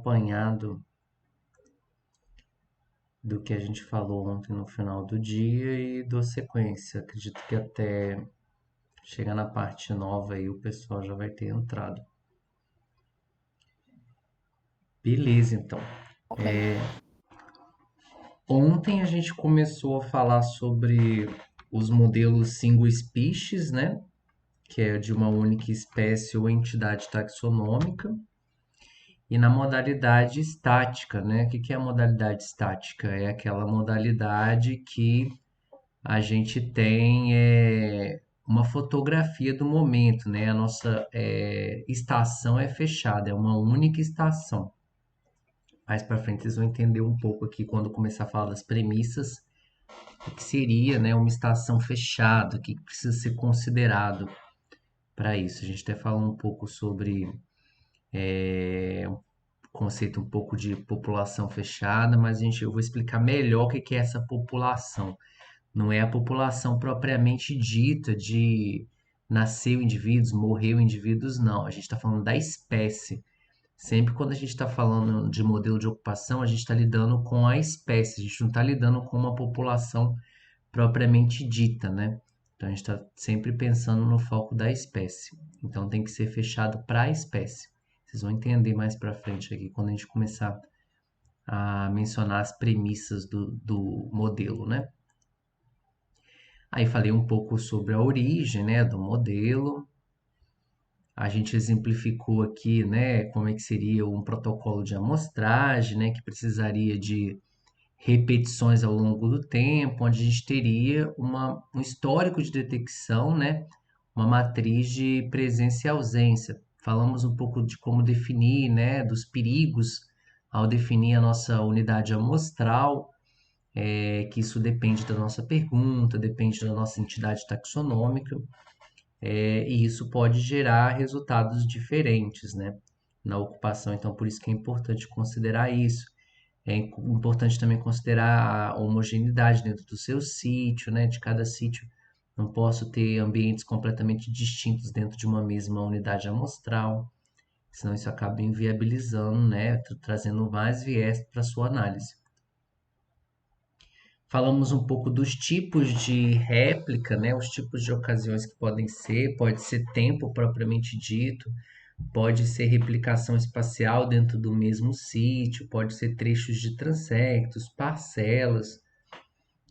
apanhado do que a gente falou ontem no final do dia e dou sequência. Acredito que até chegar na parte nova aí o pessoal já vai ter entrado. Beleza, então. Ok. Ontem a gente começou a falar sobre os modelos single species, né? Que é de uma única espécie ou entidade taxonômica. E na modalidade estática, né? O que que é a modalidade estática? É aquela modalidade que a gente tem uma fotografia do momento, né? A nossa estação é fechada, é uma única estação. Mais para frente vocês vão entender um pouco aqui quando começar a falar das premissas, o que seria, né, uma estação fechada, o que precisa ser considerado para isso. A gente até falou um pouco sobre o conceito um pouco de população fechada, mas eu vou explicar melhor o que que é essa população. Não é a população propriamente dita de nasceu indivíduos, morreu indivíduos, não. A gente está falando da espécie. Sempre quando a gente está falando de modelo de ocupação, a gente está lidando com a espécie, a gente não está lidando com uma população propriamente dita, né? Então a gente está sempre pensando no foco da espécie. Então tem que ser fechado para a espécie. Vocês vão entender mais para frente aqui quando a gente começar a mencionar as premissas do modelo, né? Aí falei um pouco sobre a origem, né, do modelo. A gente exemplificou aqui, né, como é que seria um protocolo de amostragem, né, que precisaria de repetições ao longo do tempo, onde a gente teria um histórico de detecção, né, uma matriz de presença e ausência. Falamos um pouco de como definir, né, dos perigos ao definir a nossa unidade amostral, que isso depende da nossa pergunta, depende da nossa entidade taxonômica, e isso pode gerar resultados diferentes, né, na ocupação. Então, por isso que é importante considerar isso. É importante também considerar a homogeneidade dentro do seu sítio, né, de cada sítio. Não posso ter ambientes completamente distintos dentro de uma mesma unidade amostral, senão isso acaba inviabilizando, né, trazendo mais viés para a sua análise. Falamos um pouco dos tipos de réplica, né? Os tipos de ocasiões que podem ser, pode ser tempo propriamente dito, pode ser replicação espacial dentro do mesmo sítio, pode ser trechos de transectos, parcelas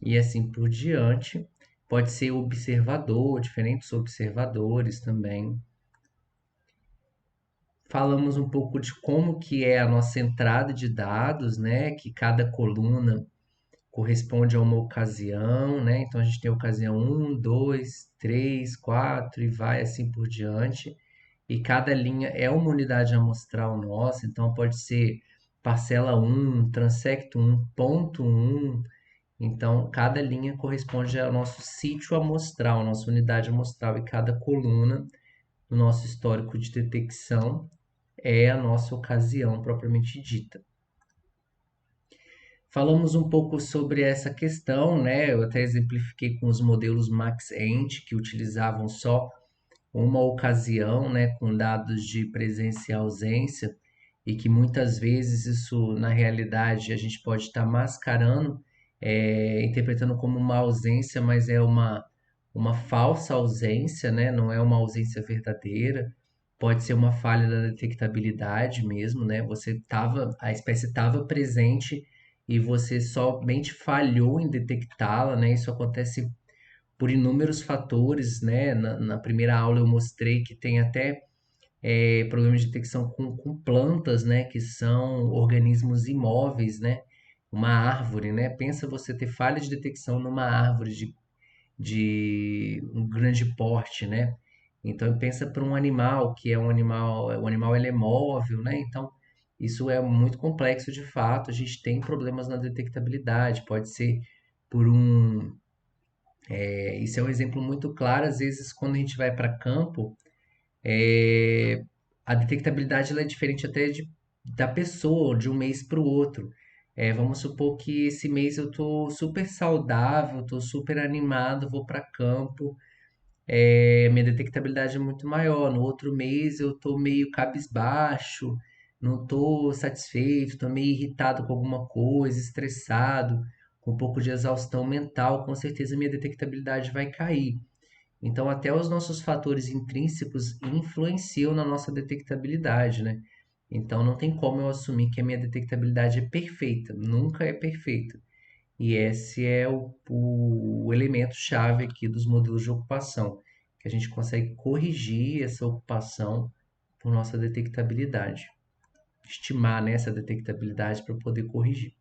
e assim por diante. Pode ser observador, diferentes observadores também. Falamos um pouco de como que é a nossa entrada de dados, né? Que cada coluna corresponde a uma ocasião, né? Então a gente tem ocasião um, 2, 3, 4 e vai assim por diante. E cada linha é uma unidade amostral nossa, então pode ser parcela um, transecto um, ponto um. Então cada linha corresponde ao nosso sítio amostral, nossa unidade amostral, e cada coluna do nosso histórico de detecção é a nossa ocasião propriamente dita. Falamos um pouco sobre essa questão, né? Eu até exemplifiquei com os modelos Maxent, que utilizavam só uma ocasião, né, com dados de presença e ausência, e que muitas vezes isso, na realidade, a gente pode estar mascarando, interpretando como uma ausência, mas é uma falsa ausência, né? Não é uma ausência verdadeira. Pode ser uma falha da detectabilidade mesmo, né? A espécie estava presente e você somente falhou em detectá-la, né? Isso acontece por inúmeros fatores, né? Na primeira aula eu mostrei que tem até problemas de detecção com plantas, né? Que são organismos imóveis, né? Uma árvore, né? Pensa você ter falha de detecção numa árvore de um grande porte, né? Então pensa para um animal que é um animal, o animal ele é móvel, né? Então isso é muito complexo de fato. A gente tem problemas na detectabilidade, pode ser por isso é um exemplo muito claro. Às vezes, quando a gente vai para campo, a detectabilidade ela é diferente até da pessoa, de um mês para o outro. Vamos supor que esse mês eu estou super saudável, estou super animado, vou para campo, minha detectabilidade é muito maior. No outro mês eu estou meio cabisbaixo, não estou satisfeito, estou meio irritado com alguma coisa, estressado, com um pouco de exaustão mental, com certeza minha detectabilidade vai cair. Então, até os nossos fatores intrínsecos influenciam na nossa detectabilidade, né? Então, não tem como eu assumir que a minha detectabilidade é perfeita, nunca é perfeita. E esse é o elemento-chave aqui dos modelos de ocupação, que a gente consegue corrigir essa ocupação por nossa detectabilidade, estimar, né, essa detectabilidade para poder corrigir.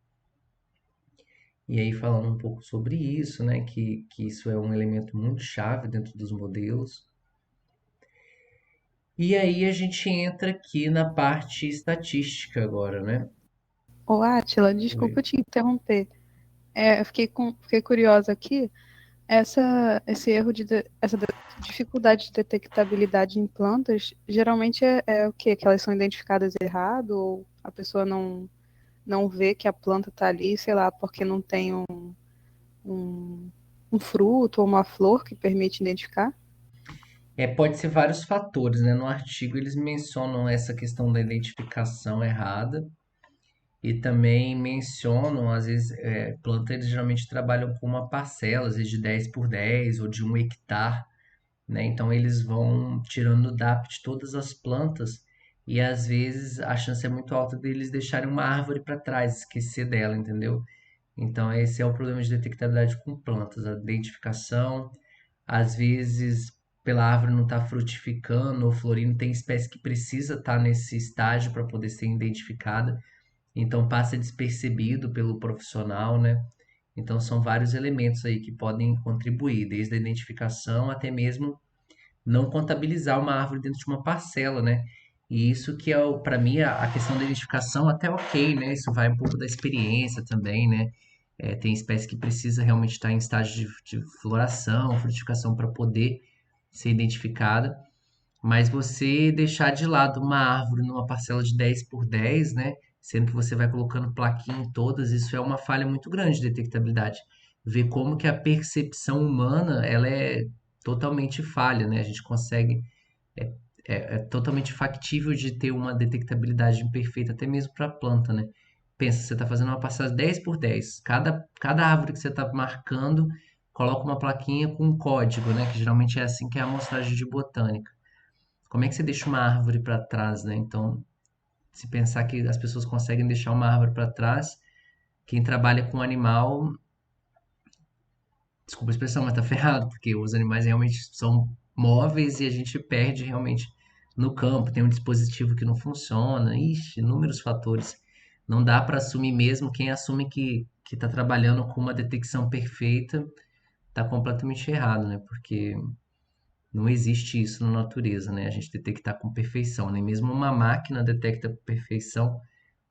E aí, falando um pouco sobre isso, né, que isso é um elemento muito chave dentro dos modelos. E aí a gente entra aqui na parte estatística agora, né? Ô, Átila, Oi. desculpa te interromper. Eu fiquei curiosa aqui. Esse erro essa dificuldade de detectabilidade em plantas, geralmente é o quê? Que elas são identificadas errado, ou a pessoa não vê que a planta está ali, sei lá, porque não tem um, um fruto ou uma flor que permite identificar? Pode ser vários fatores, né? No artigo eles mencionam essa questão da identificação errada e também mencionam, às vezes, plantas eles geralmente trabalham com uma parcela, às vezes de 10 por 10 ou de 1 hectare, né? Então eles vão tirando o DAP de todas as plantas e às vezes a chance é muito alta deles deixarem uma árvore para trás, esquecer dela, entendeu? Então, esse é o problema de detectabilidade com plantas, a identificação. Às vezes, pela árvore não estar frutificando ou florindo, tem espécie que precisa estar nesse estágio para poder ser identificada. Então, passa despercebido pelo profissional, né? Então, são vários elementos aí que podem contribuir, desde a identificação até mesmo não contabilizar uma árvore dentro de uma parcela, né? E isso que é, para mim, a questão da identificação até ok, né? Isso vai um pouco da experiência também, né? Tem espécie que precisa realmente estar em estágio de floração, frutificação para poder ser identificada. Mas você deixar de lado uma árvore numa parcela de 10 por 10, né? Sendo que você vai colocando plaquinha em todas, isso é uma falha muito grande de detectabilidade. Ver como que a percepção humana, ela é totalmente falha, né? A gente consegue, é, é totalmente factível de ter uma detectabilidade imperfeita, até mesmo para a planta, né? Pensa, você está fazendo uma parcela 10 por 10. Cada árvore que você está marcando, coloca uma plaquinha com um código, né? Que geralmente é assim que é a amostragem de botânica. Como é que você deixa uma árvore para trás, né? Então, se pensar que as pessoas conseguem deixar uma árvore para trás, quem trabalha com animal, desculpa a expressão, mas tá ferrado, porque os animais realmente são móveis e a gente perde realmente no campo. Tem um dispositivo que não funciona, ixi, inúmeros fatores. Não dá para assumir mesmo. Quem assume que está trabalhando com uma detecção perfeita está completamente errado, né? Porque não existe isso na natureza, né? A gente detectar com perfeição, nem mesmo uma máquina detecta com perfeição.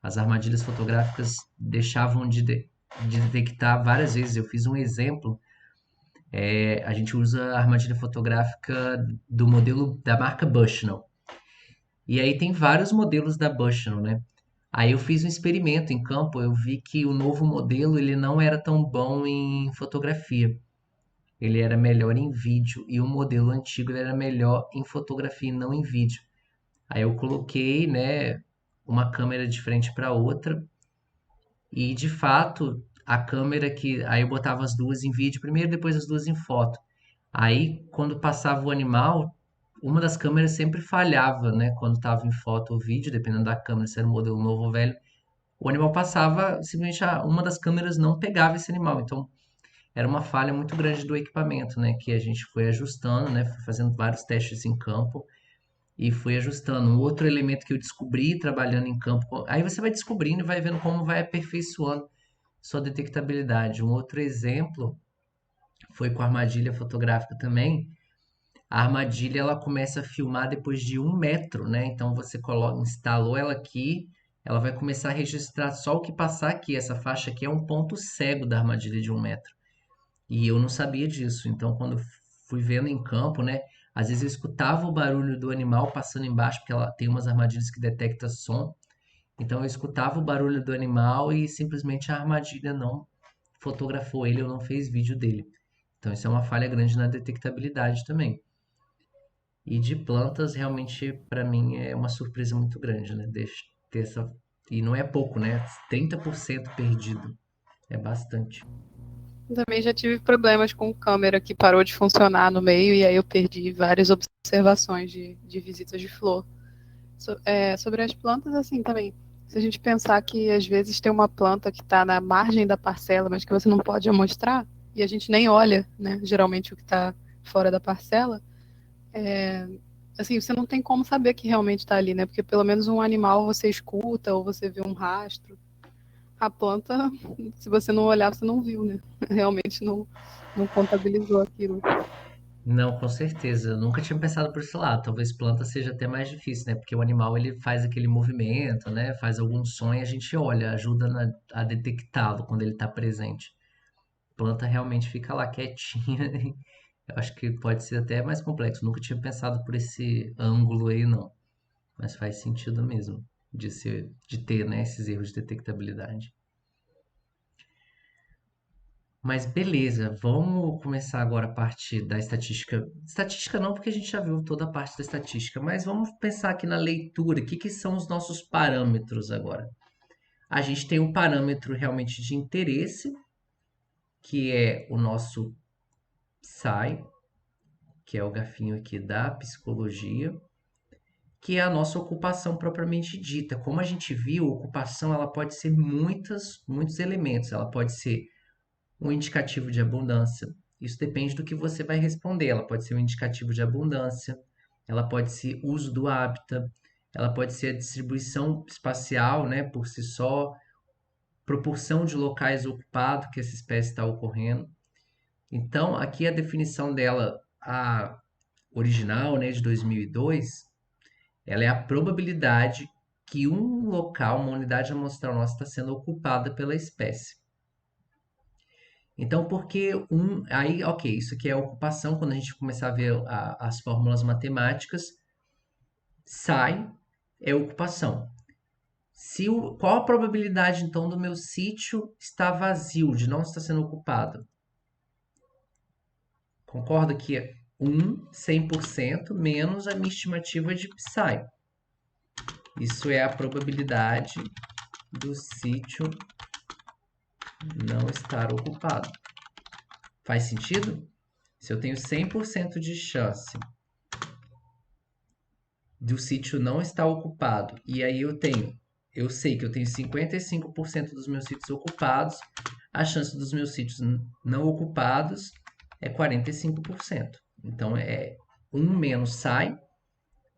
As armadilhas fotográficas deixavam de detectar várias vezes. Eu fiz um exemplo. A gente usa a armadilha fotográfica do modelo da marca Bushnell. E aí tem vários modelos da Bushnell, né? Aí eu fiz um experimento em campo, eu vi que o novo modelo ele não era tão bom em fotografia. Ele era melhor em vídeo e o modelo antigo ele era melhor em fotografia e não em vídeo. Aí eu coloquei, né, uma câmera de frente para outra e de fato a câmera que aí eu botava as duas em vídeo primeiro, depois as duas em foto. Aí quando passava o animal, uma das câmeras sempre falhava, né, quando estava em foto ou vídeo, dependendo da câmera, se era um modelo novo ou velho. O animal passava, simplesmente uma das câmeras não pegava esse animal. Então era uma falha muito grande do equipamento, né? Que a gente foi ajustando, né? Foi fazendo vários testes em campo e foi ajustando. Um outro elemento que eu descobri trabalhando em campo, aí você vai descobrindo e vai vendo como vai aperfeiçoando sua detectabilidade. Um outro exemplo foi com a armadilha fotográfica também. A armadilha ela começa a filmar depois de 1 metro, né? Então você coloca, instalou ela aqui, ela vai começar a registrar só o que passar aqui. Essa faixa aqui é um ponto cego da armadilha de 1 metro. E eu não sabia disso. Então, quando fui vendo em campo, né? Às vezes eu escutava o barulho do animal passando embaixo, porque ela tem umas armadilhas que detectam som. Então eu escutava o barulho do animal e simplesmente a armadilha não fotografou ele ou não fez vídeo dele. Então isso é uma falha grande na detectabilidade também. E de plantas, realmente, para mim, é uma surpresa muito grande, né? ter essa. E não é pouco, né? 30% perdido. É bastante. Também já tive problemas com câmera que parou de funcionar no meio e aí eu perdi várias observações de visitas de flor. Sobre as plantas, assim, também. Se a gente pensar que às vezes tem uma planta que está na margem da parcela, mas que você não pode mostrar, e a gente nem olha, né? Geralmente o que está fora da parcela, assim, você não tem como saber que realmente está ali, né? Porque pelo menos um animal você escuta ou você vê um rastro. A planta, se você não olhar, você não viu, né? Realmente não contabilizou aquilo. Não, com certeza. Eu nunca tinha pensado por esse lado. Talvez planta seja até mais difícil, né? Porque o animal ele faz aquele movimento, né? Faz algum som e a gente olha, ajuda a detectá-lo quando ele está presente. Planta realmente fica lá quietinha. Eu acho que pode ser até mais complexo. Nunca tinha pensado por esse ângulo aí, não. Mas faz sentido mesmo de ter, né, esses erros de detectabilidade. Mas beleza, vamos começar agora a parte da estatística. Estatística não, porque a gente já viu toda a parte da estatística, mas vamos pensar aqui na leitura. O que que são os nossos parâmetros agora? A gente tem um parâmetro realmente de interesse, que é o nosso PSI, que é o garfinho aqui da psicologia, que é a nossa ocupação propriamente dita. Como a gente viu, ocupação ela pode ser muitos elementos. Ela pode ser um indicativo de abundância. Isso depende do que você vai responder. Ela pode ser um indicativo de abundância, ela pode ser uso do hábitat, ela pode ser a distribuição espacial, né, por si só, proporção de locais ocupados que essa espécie está ocorrendo. Então, aqui a definição dela, a original, né, de 2002, ela é a probabilidade que um local, uma unidade amostral nossa, está sendo ocupada pela espécie. Então, porque aí, ok, isso aqui é ocupação, quando a gente começar a ver as fórmulas matemáticas, sai, é ocupação. Qual a probabilidade, então, do meu sítio estar vazio, de não estar sendo ocupado? Concorda que é 100% menos a minha estimativa de Psi. Isso é a probabilidade do sítio não estar ocupado. Faz sentido? Se eu tenho 100% de chance do sítio não estar ocupado, e aí eu sei que eu tenho 55% dos meus sítios ocupados, a chance dos meus sítios não ocupados é 45%. Então, um menos sai,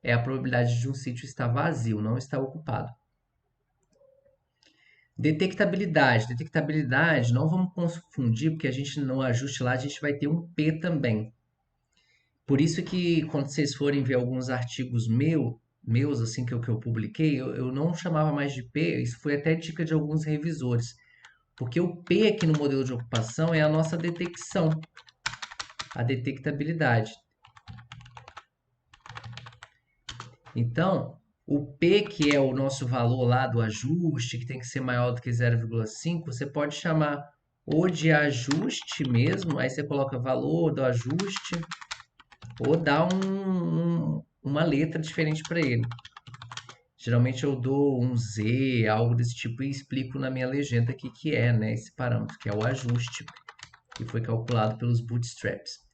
é a probabilidade de um sítio estar vazio, não estar ocupado. Detectabilidade. Detectabilidade, não vamos confundir, porque a gente no ajuste lá, a gente vai ter um P também. Por isso que quando vocês forem ver alguns artigos meus assim, que eu publiquei, eu não chamava mais de P, isso foi até dica de alguns revisores. Porque o P aqui no modelo de ocupação é a nossa detecção, a detectabilidade. Então, o P, que é o nosso valor lá do ajuste, que tem que ser maior do que 0,5, você pode chamar ou de ajuste mesmo, aí você coloca valor do ajuste, ou dá uma letra diferente para ele. Geralmente eu dou um Z, algo desse tipo, e explico na minha legenda o que é, né, esse parâmetro, que é o ajuste, que foi calculado pelos bootstraps.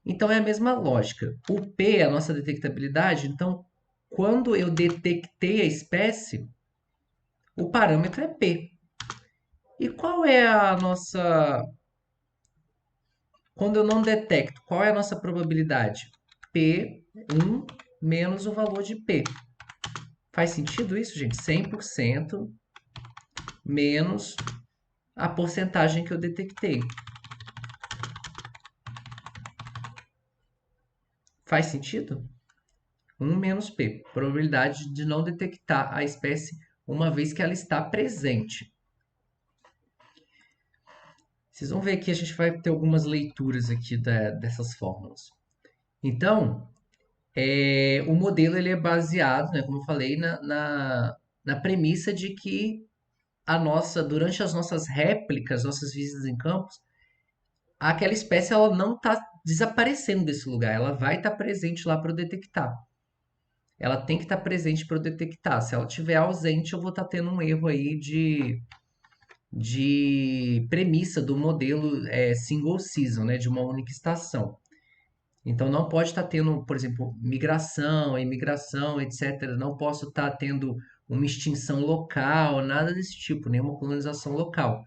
Então é a mesma lógica. O P é a nossa detectabilidade, então quando eu detectei a espécie, o parâmetro é P. E qual é a nossa. Quando eu não detecto, qual é a nossa probabilidade? P1 menos o valor de P. Faz sentido isso, gente? 100% menos a porcentagem que eu detectei. Faz sentido? 1 menos P. Probabilidade de não detectar a espécie uma vez que ela está presente. Vocês vão ver que a gente vai ter algumas leituras aqui dessas fórmulas. Então, o modelo ele é baseado, né, como eu falei, na premissa de que durante as nossas réplicas, nossas visitas em campos, aquela espécie ela não está desaparecendo desse lugar, ela vai estar presente lá para eu detectar. ela tem que estar presente para eu detectar. Se ela estiver ausente, eu vou estar tendo um erro aí de premissa do modelo single season, né, de uma única estação. Então não pode estar tendo, por exemplo, migração, imigração, etc. Não posso estar tendo uma extinção local, nada desse tipo, nenhuma colonização local.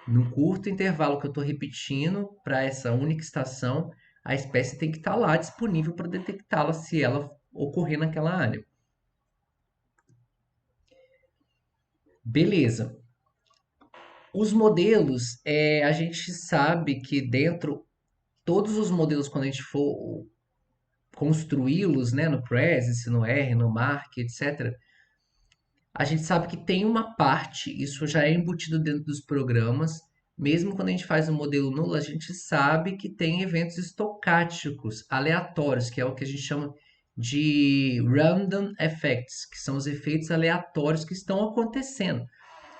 Num curto intervalo que eu estou repetindo para essa única estação, a espécie tem que estar lá disponível para detectá-la se ela ocorrer naquela área. Beleza. Os modelos, a gente sabe que dentro, todos os modelos, quando a gente for construí-los, né, no Presence, no R, no Mark, etc., a gente sabe que tem uma parte, isso já é embutido dentro dos programas, mesmo quando a gente faz um modelo nulo, a gente sabe que tem eventos estocásticos, aleatórios, que é o que a gente chama de random effects, que são os efeitos aleatórios que estão acontecendo.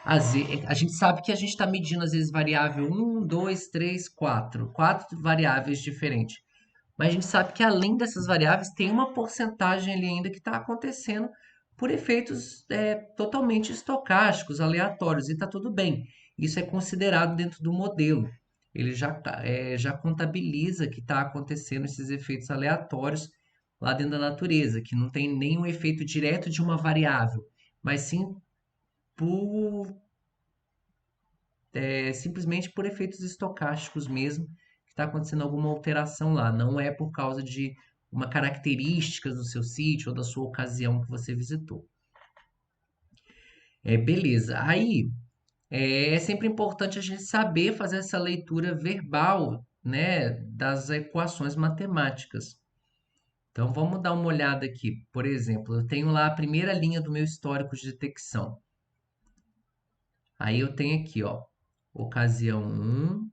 A gente sabe que a gente está medindo, às vezes, variável um, 2, 3, 4, quatro variáveis diferentes. Mas a gente sabe que além dessas variáveis, tem uma porcentagem ali ainda que está acontecendo por efeitos totalmente estocásticos, aleatórios, e está tudo bem. Isso é considerado dentro do modelo. Ele já contabiliza que está acontecendo esses efeitos aleatórios lá dentro da natureza, que não tem nenhum efeito direto de uma variável, mas sim por, simplesmente por efeitos estocásticos mesmo, que está acontecendo alguma alteração lá. Não é por causa de uma característica do seu sítio ou da sua ocasião que você visitou. Beleza. Aí é sempre importante a gente saber fazer essa leitura verbal, né, das equações matemáticas. Então vamos dar uma olhada aqui. Por exemplo, eu tenho lá a primeira linha do meu histórico de detecção. Aí eu tenho aqui, ó, ocasião 1,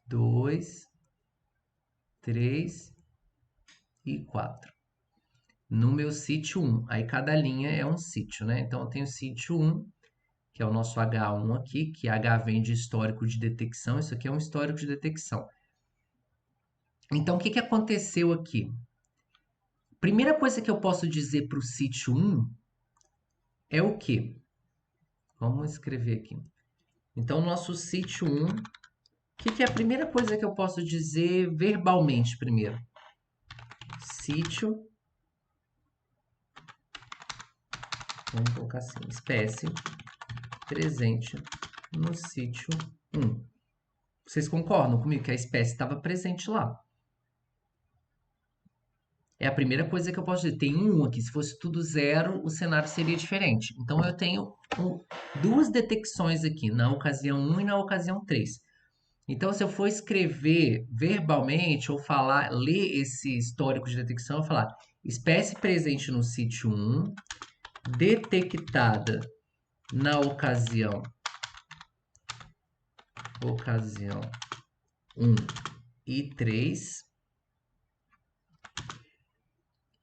2, 3 e 4. No meu sítio 1, aí cada linha é um sítio, né? Então eu tenho sítio 1, que é o nosso H1 aqui, que H vem de histórico de detecção, isso aqui é um histórico de detecção. Então o que aconteceu aqui? Primeira coisa que eu posso dizer para o sítio 1 é o quê? Vamos escrever aqui. Então, nosso sítio 1, o que é a primeira coisa que eu posso dizer verbalmente primeiro? Sítio, vamos colocar assim, espécie presente no sítio 1. Vocês concordam comigo que a espécie estava presente lá? É a primeira coisa que eu posso dizer. Tem um aqui. Se fosse tudo zero, o cenário seria diferente. Então, eu tenho duas detecções aqui, na ocasião 1 e na ocasião 3. Então, se eu for escrever verbalmente ou falar, ler esse histórico de detecção, eu vou falar espécie presente no sítio 1, detectada na ocasião 1 e 3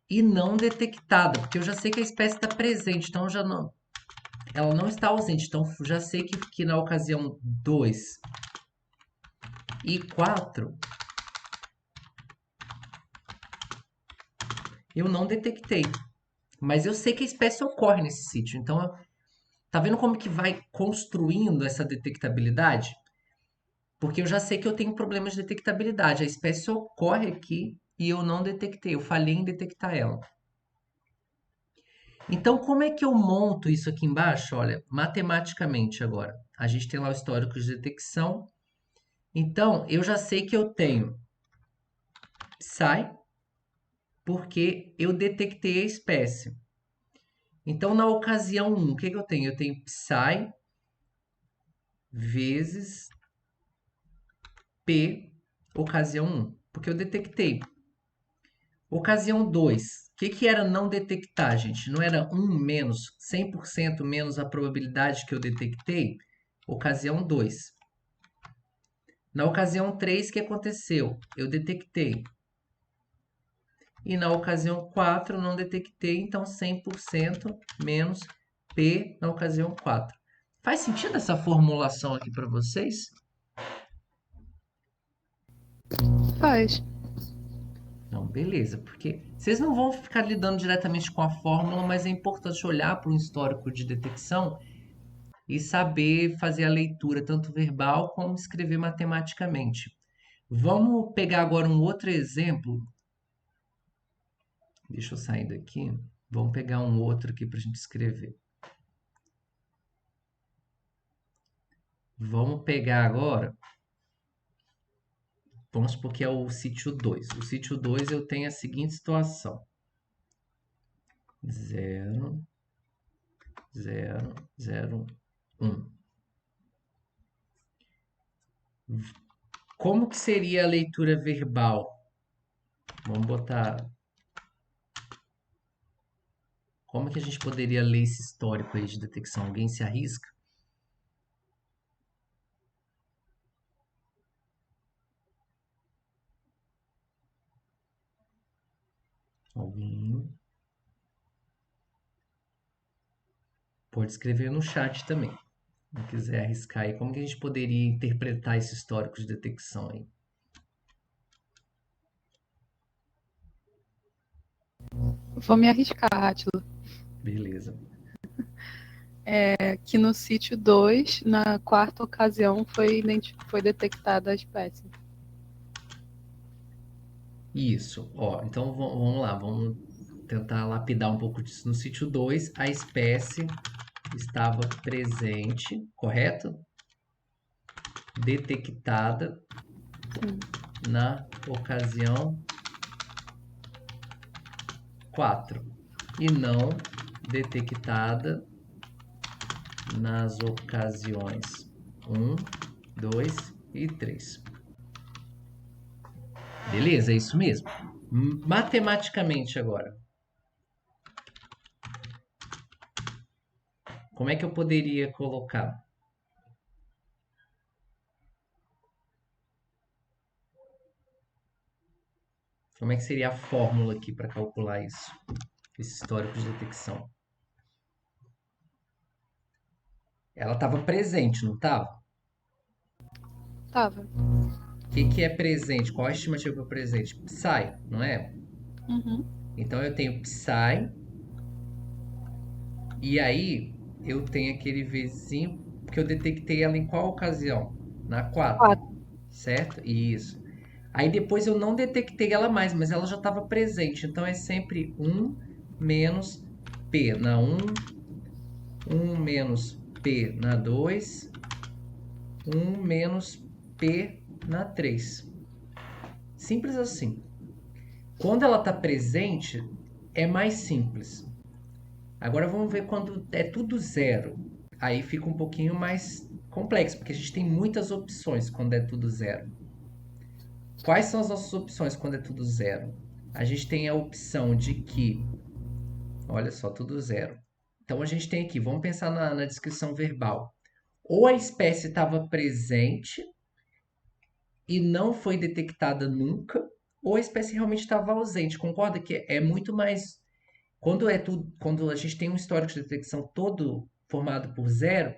e não detectada, porque eu já sei que a espécie está presente, então ela não está ausente. Então já sei que na ocasião 2 e 4 eu não detectei. Mas eu sei que a espécie ocorre nesse sítio. Então, tá vendo como que vai construindo essa detectabilidade? Porque eu já sei que eu tenho problemas de detectabilidade. A espécie ocorre aqui e eu não detectei. Eu falhei em detectar ela. Então, como é que eu monto isso aqui embaixo? Olha, matematicamente agora. A gente tem lá o histórico de detecção. Então, eu já sei que eu tenho psi, porque eu detectei a espécie. Então, na ocasião 1, o que eu tenho? Eu tenho psi vezes P, ocasião 1, porque eu detectei. Ocasião 2, o que era não detectar, gente? Não era 1 menos, 100% menos a probabilidade que eu detectei? Ocasião 2. Na ocasião 3, o que aconteceu? Eu detectei. E na ocasião 4, não detectei, então 100% menos P na ocasião 4. Faz sentido essa formulação aqui para vocês? Faz. Não, beleza, porque vocês não vão ficar lidando diretamente com a fórmula, mas é importante olhar para um histórico de detecção e saber fazer a leitura tanto verbal como escrever matematicamente. Vamos pegar agora um outro exemplo. Deixa eu sair daqui. Vamos pegar um outro aqui para a gente escrever. Vamos pegar agora. Vamos supor que é o sítio 2. O sítio 2 eu tenho a seguinte situação: 0, 0, 0, 1. Como que seria a leitura verbal? Vamos botar. Como que a gente poderia ler esse histórico aí de detecção? Alguém se arrisca? Alguém? Pode escrever no chat também. Se não quiser arriscar aí, como que a gente poderia interpretar esse histórico de detecção aí? Vou me arriscar, Átila. Beleza. Que no sítio 2, na quarta ocasião, foi detectada a espécie. Isso. Ó, então vamos lá, vamos tentar lapidar um pouco disso. No sítio 2, a espécie estava presente, correto? Detectada Sim. na ocasião 4 e não detectada nas ocasiões 1, 2 e 3. Beleza, é isso mesmo. Matematicamente agora, como é que eu poderia colocar? Como é que seria a fórmula aqui para calcular isso? Esse histórico de detecção. Ela estava presente, não estava? Tava. O que é presente? Qual a estimativa para presente? Psi, não é? Uhum. Então eu tenho psi, e aí eu tenho aquele vizinho que eu detectei ela em qual ocasião? Na 4, 4. certo? Isso. Aí depois eu não detectei ela mais, mas ela já estava presente. Então é sempre 1 menos P na 1, 1 menos P na 2, 1 menos P na 3. Simples assim. Quando ela está presente, é mais simples. Agora vamos ver quando é tudo zero. Aí fica um pouquinho mais complexo, porque a gente tem muitas opções quando é tudo zero. Quais são as nossas opções quando é tudo zero? A gente tem a opção de que, olha só, tudo zero. Então a gente tem aqui, vamos pensar na descrição verbal. Ou a espécie estava presente e não foi detectada nunca, ou a espécie realmente estava ausente. Concorda que é muito mais. Quando a gente tem um histórico de detecção todo formado por zero,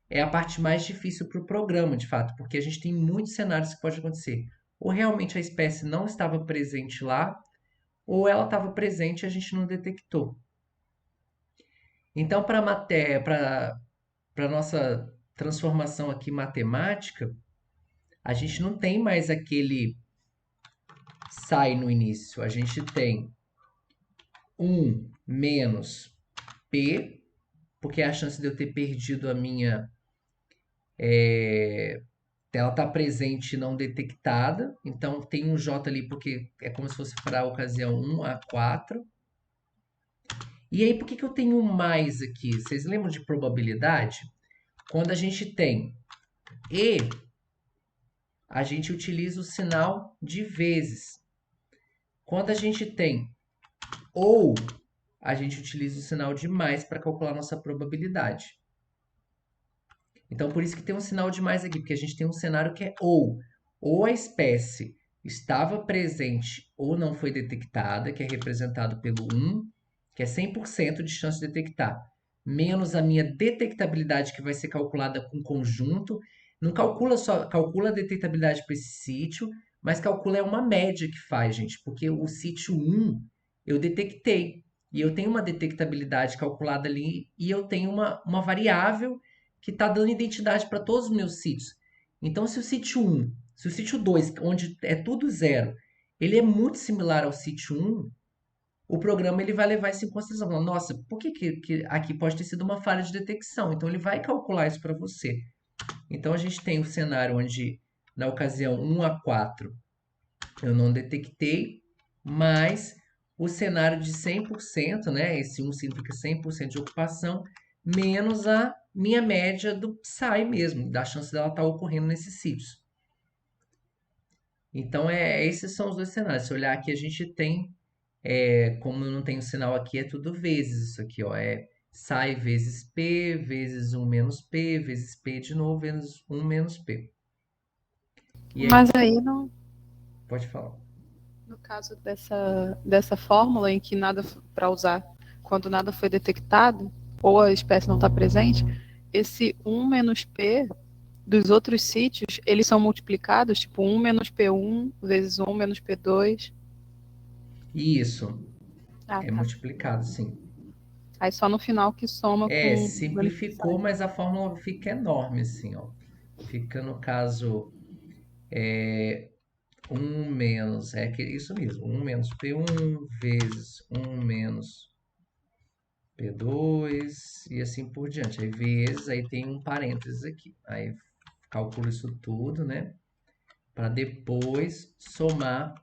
é a parte mais difícil para o programa, de fato, porque a gente tem muitos cenários que pode acontecer. Ou realmente a espécie não estava presente lá, ou ela estava presente e a gente não detectou. Então, para nossa transformação aqui matemática, a gente não tem mais aquele sai no início. A gente tem 1 menos P, porque é a chance de eu ter perdido a minha. Ela está presente e não detectada. Então tem um J ali, porque é como se fosse para a ocasião 1 a 4. E aí, por que eu tenho um mais aqui? Vocês lembram de probabilidade? Quando a gente tem E, a gente utiliza o sinal de vezes. Quando a gente tem ou, a gente utiliza o sinal de mais para calcular nossa probabilidade. Então, por isso que tem um sinal de mais aqui, porque a gente tem um cenário que é ou a espécie estava presente ou não foi detectada, que é representado pelo 1, que é 100% de chance de detectar, menos a minha detectabilidade, que vai ser calculada com conjunto. Não calcula só, calcula a detectabilidade para esse sítio, mas calcula é uma média que faz, gente, porque o sítio 1 eu detectei, e eu tenho uma detectabilidade calculada ali, e eu tenho uma variável que está dando identidade para todos os meus sítios. Então, se o sítio 1, se o sítio 2, onde é tudo zero, ele é muito similar ao sítio 1, o programa ele vai levar isso em consideração. Falando, nossa, por que aqui pode ter sido uma falha de detecção? Então, ele vai calcular isso para você. Então, a gente tem o cenário onde, na ocasião 1 a 4, eu não detectei, mas o cenário de 100%, né? Esse 1 significa 100% de ocupação, menos a minha média do Psy mesmo, da chance dela estar ocorrendo nesses sítios. Então, esses são os dois cenários. Se olhar aqui, a gente tem, como eu não tenho sinal aqui, é tudo vezes isso aqui, ó. É Psy vezes P, vezes 1 menos P, vezes P de novo, vezes 1 menos P. E Mas aqui, aí, no, pode falar. no caso dessa fórmula em que nada para usar quando nada foi detectado, ou a espécie não está presente, esse 1 menos P dos outros sítios, eles são multiplicados, tipo 1 menos P1 vezes 1 menos P2. Isso, Ah, é tá. multiplicado, sim. Aí só no final que soma com o Simplificou, beneficiário. mas a fórmula fica enorme, assim, ó. Fica, no caso, 1 menos, isso mesmo, 1 menos P1 vezes 1 menos P2 e assim por diante. Aí vezes, aí tem um parênteses aqui. Aí calculo isso tudo, né? Para depois somar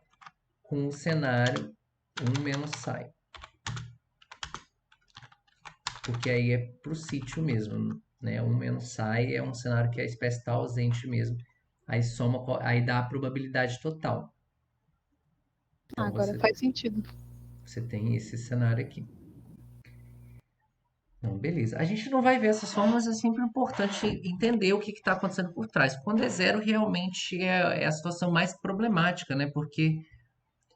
com o cenário 1 menos psi. Porque aí é para o sítio mesmo, né? 1 menos psi é um cenário que a espécie está ausente mesmo. Aí soma, aí dá a probabilidade total. Ah, Então agora você, faz sentido. você tem esse cenário aqui. Então, beleza. A gente não vai ver essas formas, é sempre importante entender o que está acontecendo por trás. Quando é zero, realmente é a situação mais problemática, né? Porque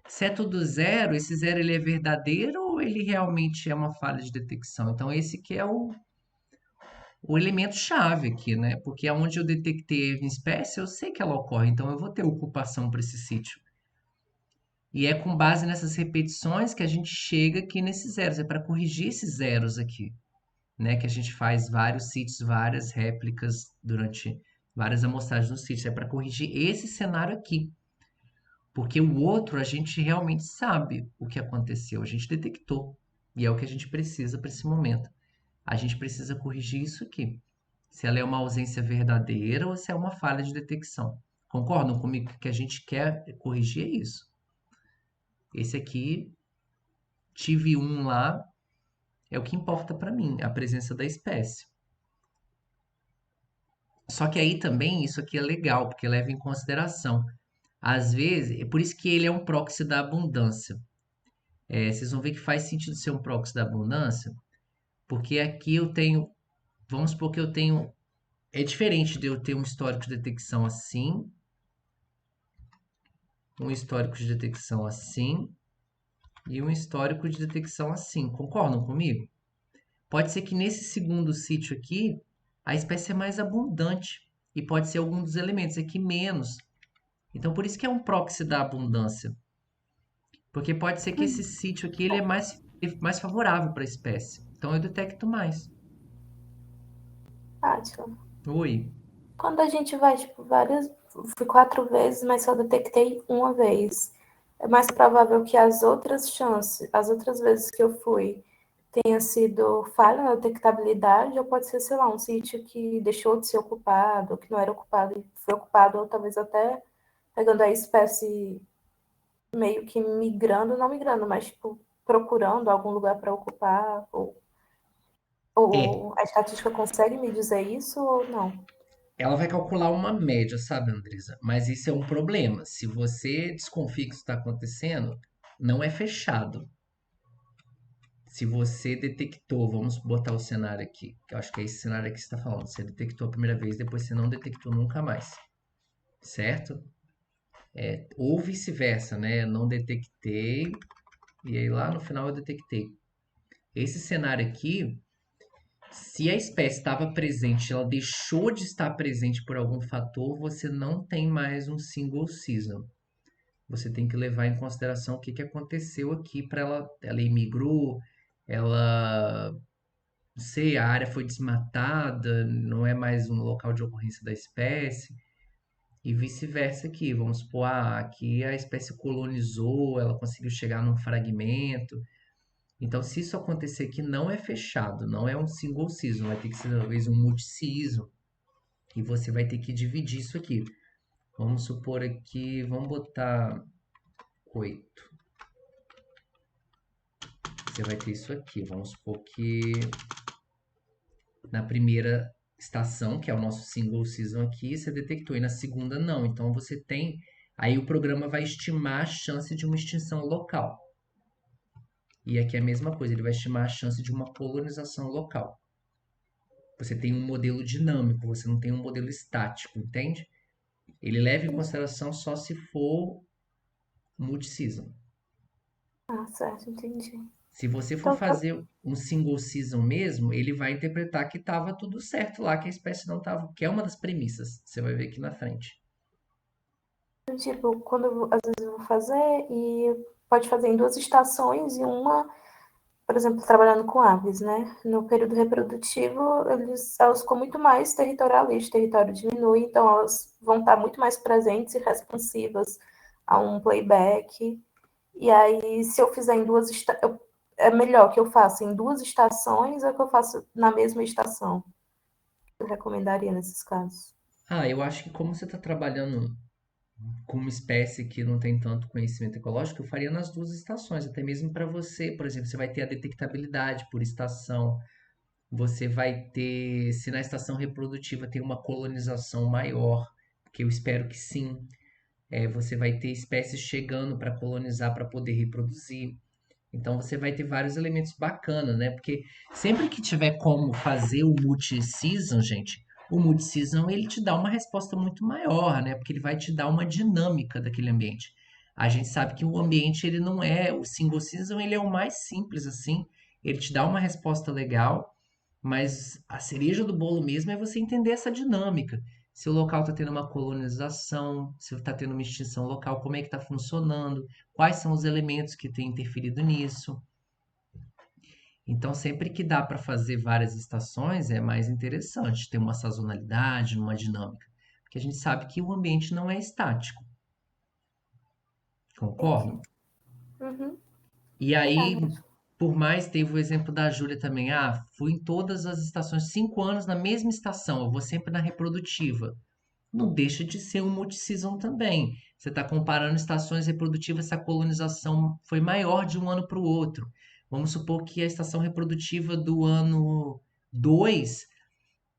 se é tudo zero, esse zero ele é verdadeiro ou ele realmente é uma falha de detecção? Então, esse que é o elemento chave aqui, né? Porque aonde eu detectei a espécie, eu sei que ela ocorre, então eu vou ter ocupação para esse sítio. E é com base nessas repetições que a gente chega aqui nesses zeros, é para corrigir esses zeros aqui, né? Que a gente faz vários sítios, várias réplicas durante várias amostragens nos sítios, é para corrigir esse cenário aqui. Porque o outro a gente realmente sabe o que aconteceu, a gente detectou. E é o que a gente precisa para esse momento. A gente precisa corrigir isso aqui. Se ela é uma ausência verdadeira ou se é uma falha de detecção. Concordam comigo que a gente quer corrigir é isso? Esse aqui, tive um lá, é o que importa para mim, a presença da espécie. Só que aí também isso aqui é legal, porque leva em consideração. Às vezes, é por isso que ele é um proxy da abundância. Vocês vão ver que faz sentido ser um proxy da abundância, porque aqui eu tenho, vamos supor que eu tenho, é diferente de eu ter um histórico de detecção assim, um histórico de detecção assim e um histórico de detecção assim. Concordam comigo? Pode ser que nesse segundo sítio aqui a espécie é mais abundante e pode ser algum dos elementos aqui menos. Então por isso que é um proxy da abundância, porque pode ser que esse sítio aqui ele é mais favorável para a espécie. Então eu detecto mais. Átila. Oi. Quando a gente vai, tipo, várias. Fui 4 vezes, mas só detectei uma vez. É mais provável que as outras chances, as outras vezes que eu fui, tenha sido falha na detectabilidade, ou pode ser, sei lá, um sítio que deixou de ser ocupado, ou que não era ocupado e foi ocupado, ou talvez até pegando a espécie meio que migrando, não migrando, mas tipo, procurando algum lugar para ocupar, É, ou a estatística consegue me dizer isso ou não? ela vai calcular uma média, sabe, Andresa? Mas isso é um problema. Se você desconfia que isso está acontecendo, não é fechado. Se você detectou, vamos botar o cenário aqui, que eu acho que é esse cenário aqui que você está falando. Você detectou a primeira vez, depois você não detectou nunca mais, certo? Ou vice-versa, né? Eu não detectei, e aí lá no final eu detectei. Esse cenário aqui, se a espécie estava presente, ela deixou de estar presente por algum fator, você não tem mais um single season. você tem que levar em consideração o que que aconteceu aqui para ela imigrou, ela, não sei, a área foi desmatada, não é mais um local de ocorrência da espécie, e vice-versa aqui. Vamos supor, aqui a espécie colonizou, ela conseguiu chegar num fragmento. Então, se isso acontecer aqui, não é fechado, não é um single season, vai ter que ser talvez um multi-season, e você vai ter que dividir isso aqui. Vamos supor aqui, vamos botar 8. Você vai ter isso aqui. Vamos supor que na primeira estação, que é o nosso single season aqui, você detectou, e na segunda não. Então você tem. Aí o programa vai estimar a chance de uma extinção local. E aqui é a mesma coisa, ele vai estimar a chance de uma colonização local. Você tem um modelo dinâmico, você não tem um modelo estático, entende? Ele leva em consideração só se for multi-season. Ah, certo, entendi. Se você for Então, fazer um single season mesmo, ele vai interpretar que estava tudo certo lá, que a espécie não estava, que é uma das premissas. Você vai ver aqui na frente. tipo, quando às vezes eu vou fazer, e pode fazer em 2 estações, e uma, por exemplo, trabalhando com aves, né? No período reprodutivo, elas ficam muito mais territorialistas, o território diminui, então elas vão estar muito mais presentes e responsivas a um playback. E aí, se eu fizer em 2 estações, é melhor que eu faça em 2 estações ou que eu faça na mesma estação? Eu recomendaria nesses casos. Eu acho que como você está trabalhando com uma espécie que não tem tanto conhecimento ecológico, eu faria nas duas estações, até mesmo para você, por exemplo, você vai ter a detectabilidade por estação, você vai ter, se na estação reprodutiva tem uma colonização maior, que eu espero que sim, você vai ter espécies chegando para colonizar para poder reproduzir. Então você vai ter vários elementos bacanas, né? Porque sempre que tiver como fazer o multi-season, gente, o multi-season ele te dá uma resposta muito maior, né? Porque ele vai te dar uma dinâmica daquele ambiente. A gente sabe que o ambiente ele não é, o single season ele é o mais simples assim, ele te dá uma resposta legal, mas a cereja do bolo mesmo é você entender essa dinâmica. Se o local está tendo uma colonização, se está tendo uma extinção local, como é que está funcionando, quais são os elementos que têm interferido nisso. Então, sempre que dá para fazer várias estações, é mais interessante ter uma sazonalidade, uma dinâmica. Porque a gente sabe que o ambiente não é estático. Entendi. Concorda? Uhum. E Tá, aí, por mais, teve o exemplo da Júlia também. Fui em todas as estações, 5 anos na mesma estação, eu vou sempre na reprodutiva. Não deixa de ser um multi-season também. Você está comparando estações reprodutivas, se a colonização foi maior de um ano para o outro. Vamos supor que a estação reprodutiva do ano 2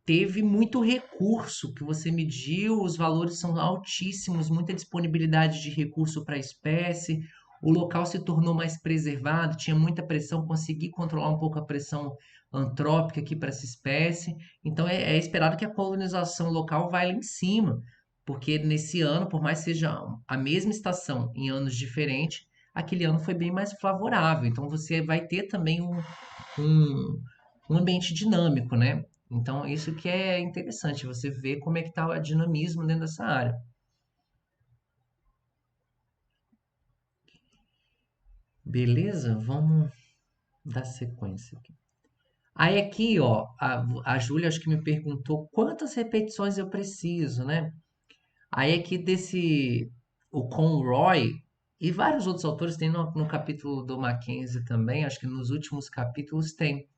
teve muito recurso que você mediu, os valores são altíssimos, muita disponibilidade de recurso para a espécie, o local se tornou mais preservado, tinha muita pressão, consegui controlar um pouco a pressão antrópica aqui para essa espécie. Então é esperado que a colonização local vá lá em cima, porque nesse ano, por mais que seja a mesma estação em anos diferentes, aquele ano foi bem mais favorável. Então você vai ter também um, um ambiente dinâmico, né? Então, isso que é interessante, você ver como é que está o dinamismo dentro dessa área. Beleza? Vamos dar sequência aqui. Aí aqui, ó, a Júlia acho que me perguntou quantas repetições eu preciso, né? Aí aqui o Conroy e vários outros autores tem no capítulo do Mackenzie também, acho que nos últimos capítulos tem.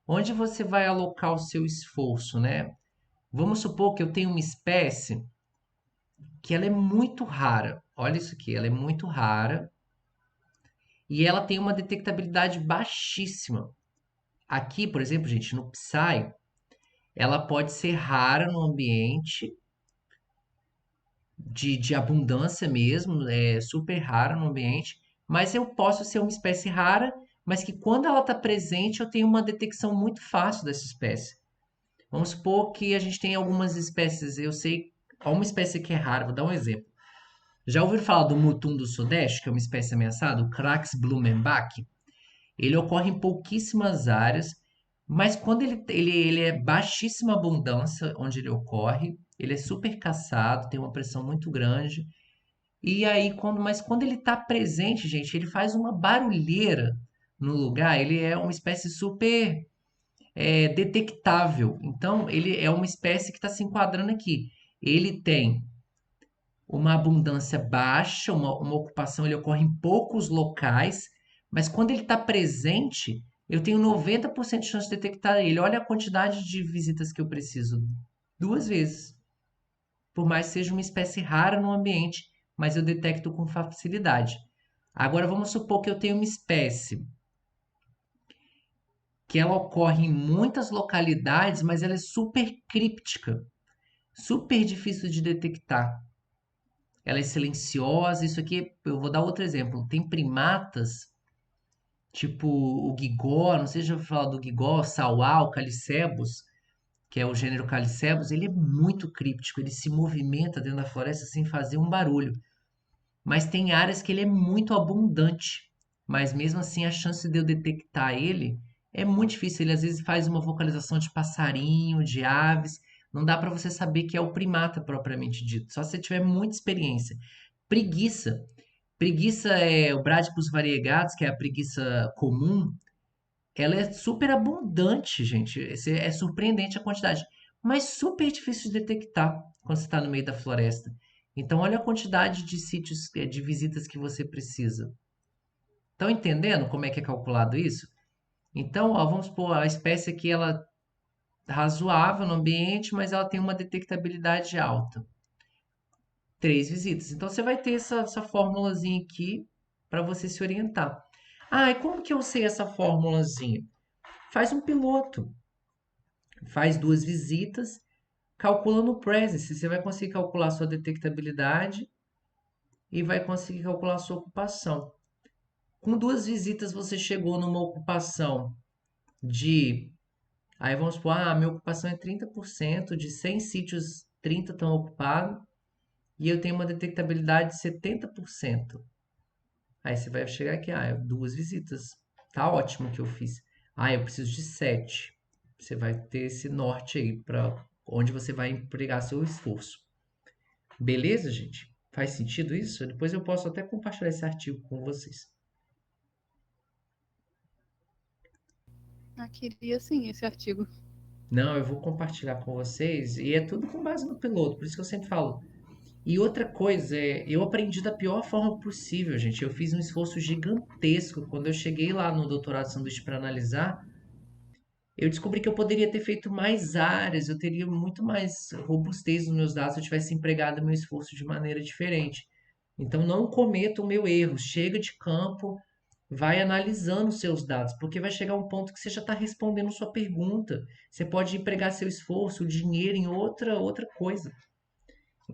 Onde você vai alocar o seu esforço, né? Vamos supor que eu tenho uma espécie que ela é muito rara. Olha isso aqui, ela é muito rara e ela tem uma detectabilidade baixíssima. Aqui, por exemplo, gente, no Psy, ela pode ser rara no ambiente de abundância mesmo, é super rara no ambiente, mas eu posso ser uma espécie rara, mas que quando ela está presente eu tenho uma detecção muito fácil dessa espécie. Vamos supor que a gente tem algumas espécies, eu sei, há uma espécie que é rara, vou dar um exemplo. Já ouviram falar do mutum do Sudeste, que é uma espécie ameaçada, o Crax blumenbach? Ele ocorre em pouquíssimas áreas, mas quando ele é baixíssima abundância onde ele ocorre, ele é super caçado, tem uma pressão muito grande, E aí, mas quando ele está presente, gente, ele faz uma barulheira no lugar. Ele é uma espécie super detectável. Então, ele é uma espécie que está se enquadrando aqui. Ele tem uma abundância baixa, uma ocupação, ele ocorre em poucos locais, mas quando ele está presente, eu tenho 90% de chance de detectar ele. Olha a quantidade de visitas que eu preciso. 2 vezes. Por mais que seja uma espécie rara no ambiente, mas eu detecto com facilidade. Agora vamos supor que eu tenho uma espécie que ela ocorre em muitas localidades, mas ela é super críptica, super difícil de detectar. Ela é silenciosa. Isso aqui, eu vou dar outro exemplo. Tem primatas, tipo o gigó, não sei se já ouviu falar do gigó, sauá, o calicebus, que é o gênero calicebus, ele é muito críptico, ele se movimenta dentro da floresta sem fazer um barulho. Mas tem áreas que ele é muito abundante. Mas mesmo assim, a chance de eu detectar ele é muito difícil. Ele às vezes faz uma vocalização de passarinho, de aves. Não dá para você saber que é o primata propriamente dito. Só se você tiver muita experiência. Preguiça. Preguiça é o Bradipus variegatus, que é a preguiça comum. Ela é super abundante, gente. É surpreendente a quantidade, mas super difícil de detectar quando você está no meio da floresta. Então, olha a quantidade de sítios, de visitas que você precisa. Estão entendendo como é que é calculado isso? Então, ó, vamos supor, a espécie aqui ela é razoável no ambiente, mas ela tem uma detectabilidade alta. 3 visitas. Então, você vai ter essa formulazinha aqui para você se orientar. Ah, e como que eu sei essa formulazinha? Faz um piloto. Faz 2 visitas, calcula no presence. Você vai conseguir calcular a sua detectabilidade e vai conseguir calcular a sua ocupação. Com 2 visitas, você chegou numa ocupação de. Aí vamos supor, minha ocupação é 30%, de 100 sítios, 30 estão ocupados, e eu tenho uma detectabilidade de 70%. Aí você vai chegar aqui, 2 visitas. Tá ótimo que eu fiz. Eu preciso de 7. Você vai ter esse norte aí para onde você vai empregar seu esforço. Beleza, gente? Faz sentido isso? Depois eu posso até compartilhar esse artigo com vocês. Eu queria sim esse artigo. Não, eu vou compartilhar com vocês e é tudo com base no piloto, por isso que eu sempre falo. E outra coisa, eu aprendi da pior forma possível, gente. Eu fiz um esforço gigantesco quando eu cheguei lá no doutorado de sanduíche para analisar. Eu descobri que eu poderia ter feito mais áreas, eu teria muito mais robustez nos meus dados se eu tivesse empregado meu esforço de maneira diferente. Então, não cometa o meu erro. Chega de campo, vai analisando os seus dados, porque vai chegar um ponto que você já está respondendo sua pergunta. Você pode empregar seu esforço, o dinheiro em outra coisa.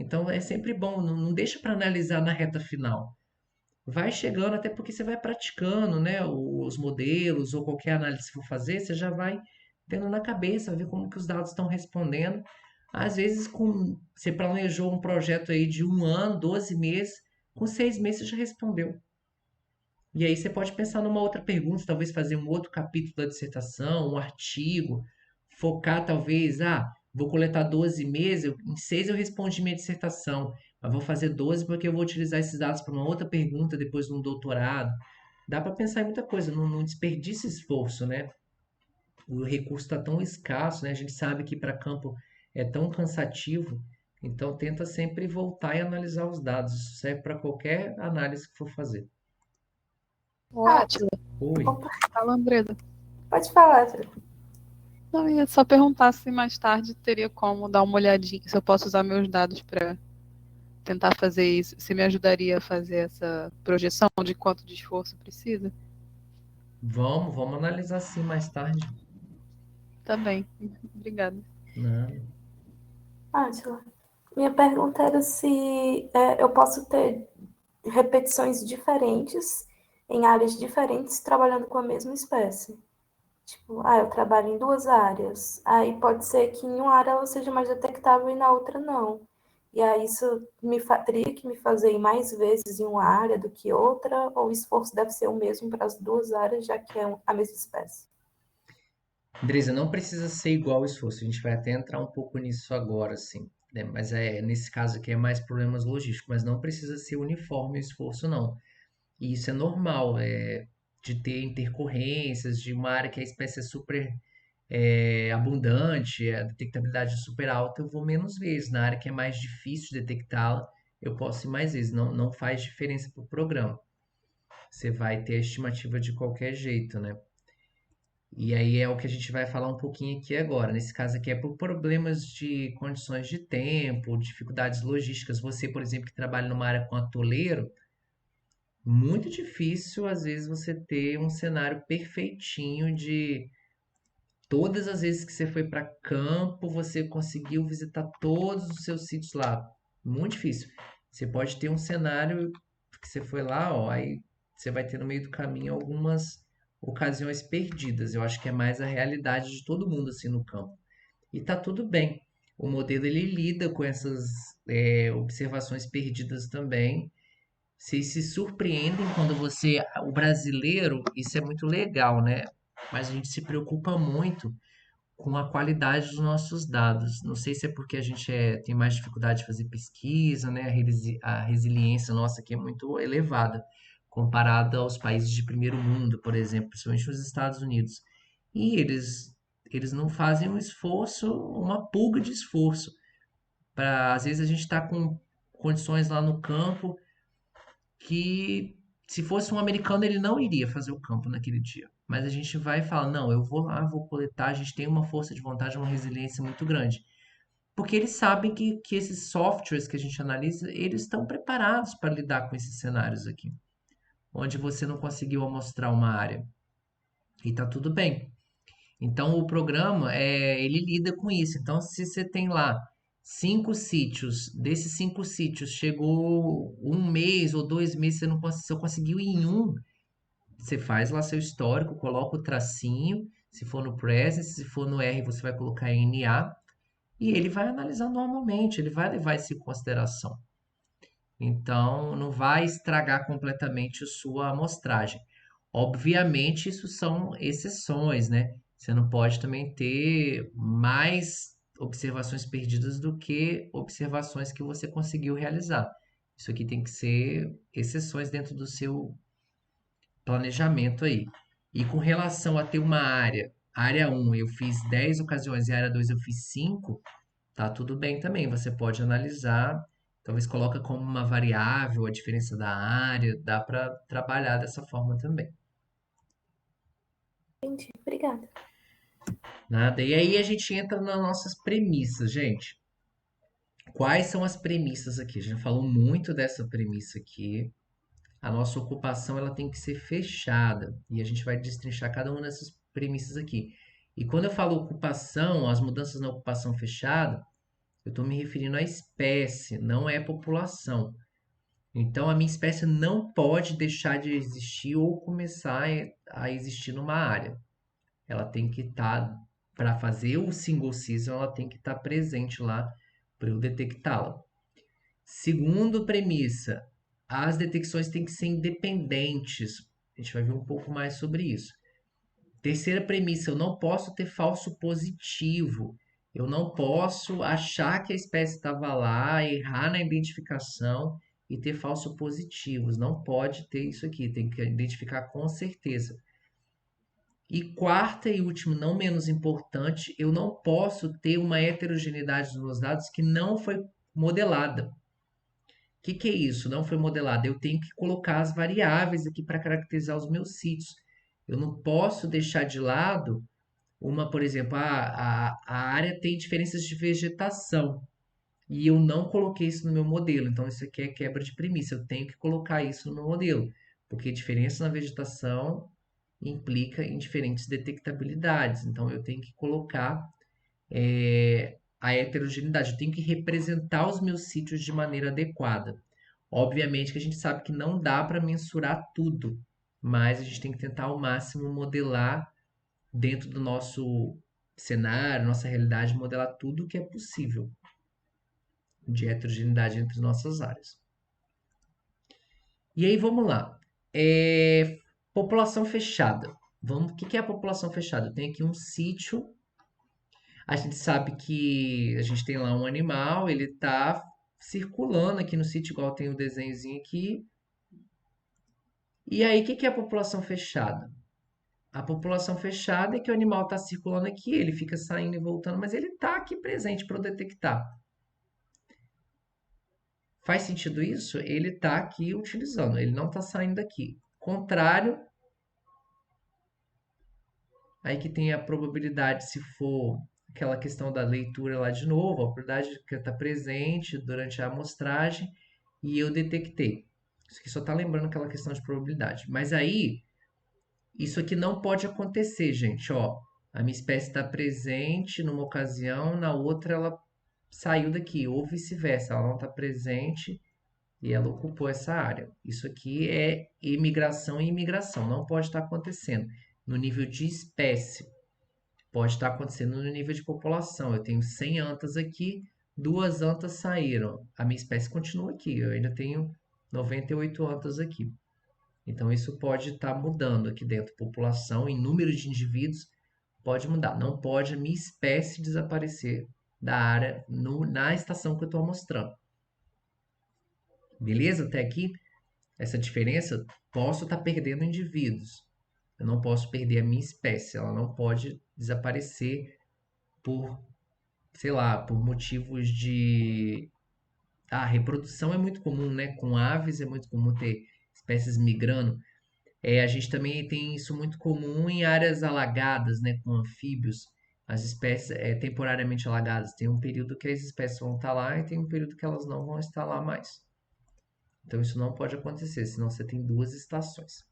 Então, é sempre bom, não deixa para analisar na reta final. Vai chegando, até porque você vai praticando, né, os modelos ou qualquer análise que for fazer, você já vai tendo na cabeça, ver como que os dados estão respondendo. Às vezes, você planejou um projeto aí de 1 ano, 12 meses, com 6 meses você já respondeu. E aí você pode pensar numa outra pergunta, talvez fazer um outro capítulo da dissertação, um artigo, focar talvez, vou coletar 12 meses, em 6 eu respondi minha dissertação, mas vou fazer 12 porque eu vou utilizar esses dados para uma outra pergunta depois de um doutorado. Dá para pensar em muita coisa, não desperdice esforço, né? O recurso está tão escasso, né? A gente sabe que para campo é tão cansativo, então tenta sempre voltar e analisar os dados. Isso serve para qualquer análise que for fazer. Ô, Ah, Átila, Oi. opa, fala, Andresa. pode falar, Felipe. Não, ia só perguntar se mais tarde teria como dar uma olhadinha, se eu posso usar meus dados para tentar fazer isso, se me ajudaria a fazer essa projeção de quanto de esforço precisa. Vamos analisar sim mais tarde. Tá bem, obrigada. Não. Átila, minha pergunta era se eu posso ter repetições diferentes em áreas diferentes trabalhando com a mesma espécie. Tipo, eu trabalho em 2 áreas. Aí pode ser que em uma área ela seja mais detectável e na outra não. E aí isso teria que me fazer ir mais vezes em uma área do que outra, ou o esforço deve ser o mesmo para as 2 áreas, já que é a mesma espécie. Andresa, não precisa ser igual o esforço. A gente vai até entrar um pouco nisso agora, sim. né? Mas nesse caso aqui é mais problemas logísticos, mas não precisa ser uniforme o esforço, não. E isso é normal, de ter intercorrências, de uma área que a espécie é super abundante, a detectabilidade é super alta, eu vou menos vezes. Na área que é mais difícil de detectá-la, eu posso ir mais vezes. Não, não faz diferença para o programa. Você vai ter a estimativa de qualquer jeito, né? E aí é o que a gente vai falar um pouquinho aqui agora. Nesse caso aqui é por problemas de condições de tempo, dificuldades logísticas. Você, por exemplo, que trabalha numa área com atoleiro, muito difícil às vezes você ter um cenário perfeitinho de todas as vezes que você foi para campo, você conseguiu visitar todos os seus sítios lá. Muito difícil. Você pode ter um cenário que você foi lá, ó, aí você vai ter no meio do caminho algumas ocasiões perdidas. Eu acho que é mais a realidade de todo mundo assim no campo. E tá tudo bem. O modelo ele lida com essas observações perdidas também. Vocês se surpreendem quando você, o brasileiro, isso é muito legal, né? Mas a gente se preocupa muito com a qualidade dos nossos dados. Não sei se é porque a gente tem mais dificuldade de fazer pesquisa, né? A resiliência nossa aqui é muito elevada, comparada aos países de primeiro mundo, por exemplo, principalmente os Estados Unidos. E eles não fazem um esforço, uma pulga de esforço. Às vezes a gente está com condições lá no campo que se fosse um americano ele não iria fazer o campo naquele dia. Mas a gente vai e fala, não, eu vou lá, vou coletar, a gente tem uma força de vontade, uma resiliência muito grande. Porque eles sabem que esses softwares que a gente analisa, eles estão preparados para lidar com esses cenários aqui, onde você não conseguiu amostrar uma área. E tá tudo bem. Então o programa ele lida com isso. Então se você tem lá 5 sítios, desses 5 sítios chegou um mês ou 2 meses, você conseguiu ir em um, você faz lá seu histórico, coloca o tracinho, se for no presence, se for no R você vai colocar NA e ele vai analisar normalmente, ele vai levar isso em consideração. Então, não vai estragar completamente a sua amostragem. Obviamente, isso são exceções, né? Você não pode também ter mais observações perdidas do que observações que você conseguiu realizar. Isso aqui tem que ser exceções dentro do seu planejamento aí. E com relação a ter uma área um eu fiz 10 ocasiões e área 2 eu fiz 5, tá tudo bem também. Você pode analisar, talvez coloca como uma variável a diferença da área, dá para trabalhar dessa forma também. Entendi, obrigada. Nada. E aí a gente entra nas nossas premissas, gente. Quais são as premissas aqui? A gente já falou muito dessa premissa aqui. A nossa ocupação ela tem que ser fechada e a gente vai destrinchar cada uma dessas premissas aqui. E quando eu falo ocupação, as mudanças na ocupação fechada, eu estou me referindo à espécie, não é população. Então, a minha espécie não pode deixar de existir ou começar a existir numa área. Ela tem que estar, para fazer o single season, ela tem que estar presente lá para eu detectá-la. Segundo premissa, as detecções têm que ser independentes. A gente vai ver um pouco mais sobre isso. Terceira premissa, eu não posso ter falso positivo. Eu não posso achar que a espécie estava lá, errar na identificação e ter falso positivos. Não pode ter isso aqui, tem que identificar com certeza. E quarta e última, não menos importante, eu não posso ter uma heterogeneidade dos meus dados que não foi modelada. O que é isso? Não foi modelado. Eu tenho que colocar as variáveis aqui para caracterizar os meus sítios. Eu não posso deixar de lado por exemplo, a área tem diferenças de vegetação e eu não coloquei isso no meu modelo. Então, isso aqui é quebra de premissa. Eu tenho que colocar isso no meu modelo, porque diferença na vegetação implica em diferentes detectabilidades. Então, eu tenho que colocar a heterogeneidade. Eu tenho que representar os meus sítios de maneira adequada. Obviamente que a gente sabe que não dá para mensurar tudo, mas a gente tem que tentar ao máximo modelar dentro do nosso cenário, nossa realidade, modelar tudo o que é possível de heterogeneidade entre nossas áreas. E aí vamos lá. População fechada. O que é a população fechada? Eu tenho aqui um sítio. A gente sabe que a gente tem lá um animal, ele tá circulando aqui no sítio, igual tem o desenhozinho aqui. E aí, o que que é a população fechada? A população fechada é que o animal está circulando aqui, ele fica saindo e voltando, mas ele está aqui presente para eu detectar. Faz sentido isso? Ele está aqui utilizando, ele não está saindo daqui. Contrário, aí que tem a probabilidade, se for aquela questão da leitura lá de novo, a probabilidade de que está presente durante a amostragem e eu detectei. Isso aqui só está lembrando aquela questão de probabilidade. Mas aí, isso aqui não pode acontecer, gente. Ó, a minha espécie está presente numa ocasião, na outra ela saiu daqui, ou vice-versa, ela não está presente e ela ocupou essa área. Isso aqui é imigração e imigração, não pode estar acontecendo no nível de espécie, pode estar acontecendo no nível de população. Eu tenho 100 antas aqui, 2 antas saíram, a minha espécie continua aqui, eu ainda tenho 98 antas aqui. Então, isso pode estar mudando aqui dentro. População, em número de indivíduos, pode mudar. Não pode a minha espécie desaparecer da área na estação que eu estou mostrando. Beleza? Até aqui, essa diferença, posso estar perdendo indivíduos. Eu não posso perder a minha espécie. Ela não pode desaparecer por, sei lá, por motivos de... Ah, reprodução é muito comum, né? Com aves é muito comum ter espécies migrando. A gente também tem isso muito comum em áreas alagadas, né, com anfíbios. As espécies temporariamente alagadas. Tem um período que as espécies vão estar lá e tem um período que elas não vão estar lá mais. Então isso não pode acontecer, senão você tem 2 estações.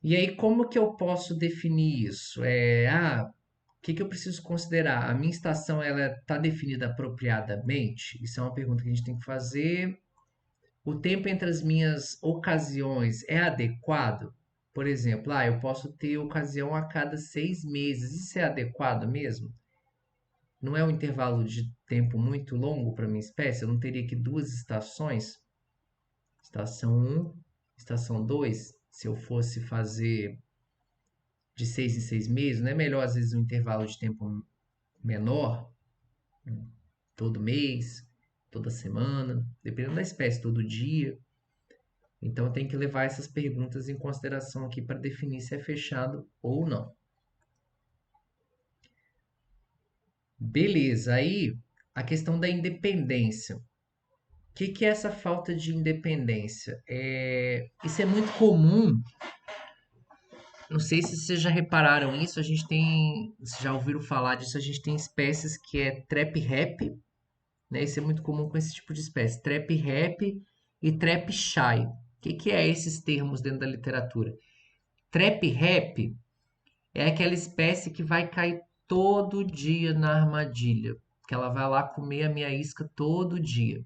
E aí, como que eu posso definir isso? O que eu preciso considerar? A minha estação ela está definida apropriadamente? Isso é uma pergunta que a gente tem que fazer. O tempo entre as minhas ocasiões é adequado? Por exemplo, eu posso ter ocasião a cada 6 meses. Isso é adequado mesmo? Não é um intervalo de tempo muito longo para minha espécie? Eu não teria que 2 estações? Estação 1, estação 2? Se eu fosse fazer de 6 em 6 meses, não é melhor às vezes um intervalo de tempo menor? Todo mês, toda semana, dependendo da espécie, todo dia. Então tem que levar essas perguntas em consideração aqui para definir se é fechado ou não. Beleza, aí a questão da independência. O que é essa falta de independência? Isso é muito comum. Não sei se vocês já repararam isso. A gente tem, se já ouviram falar disso, a gente tem espécies que é trap rap, né? Isso é muito comum com esse tipo de espécie, trap rap e trap shy. O que é esses termos dentro da literatura? Trap rap é aquela espécie que vai cair todo dia na armadilha, que ela vai lá comer a minha isca todo dia.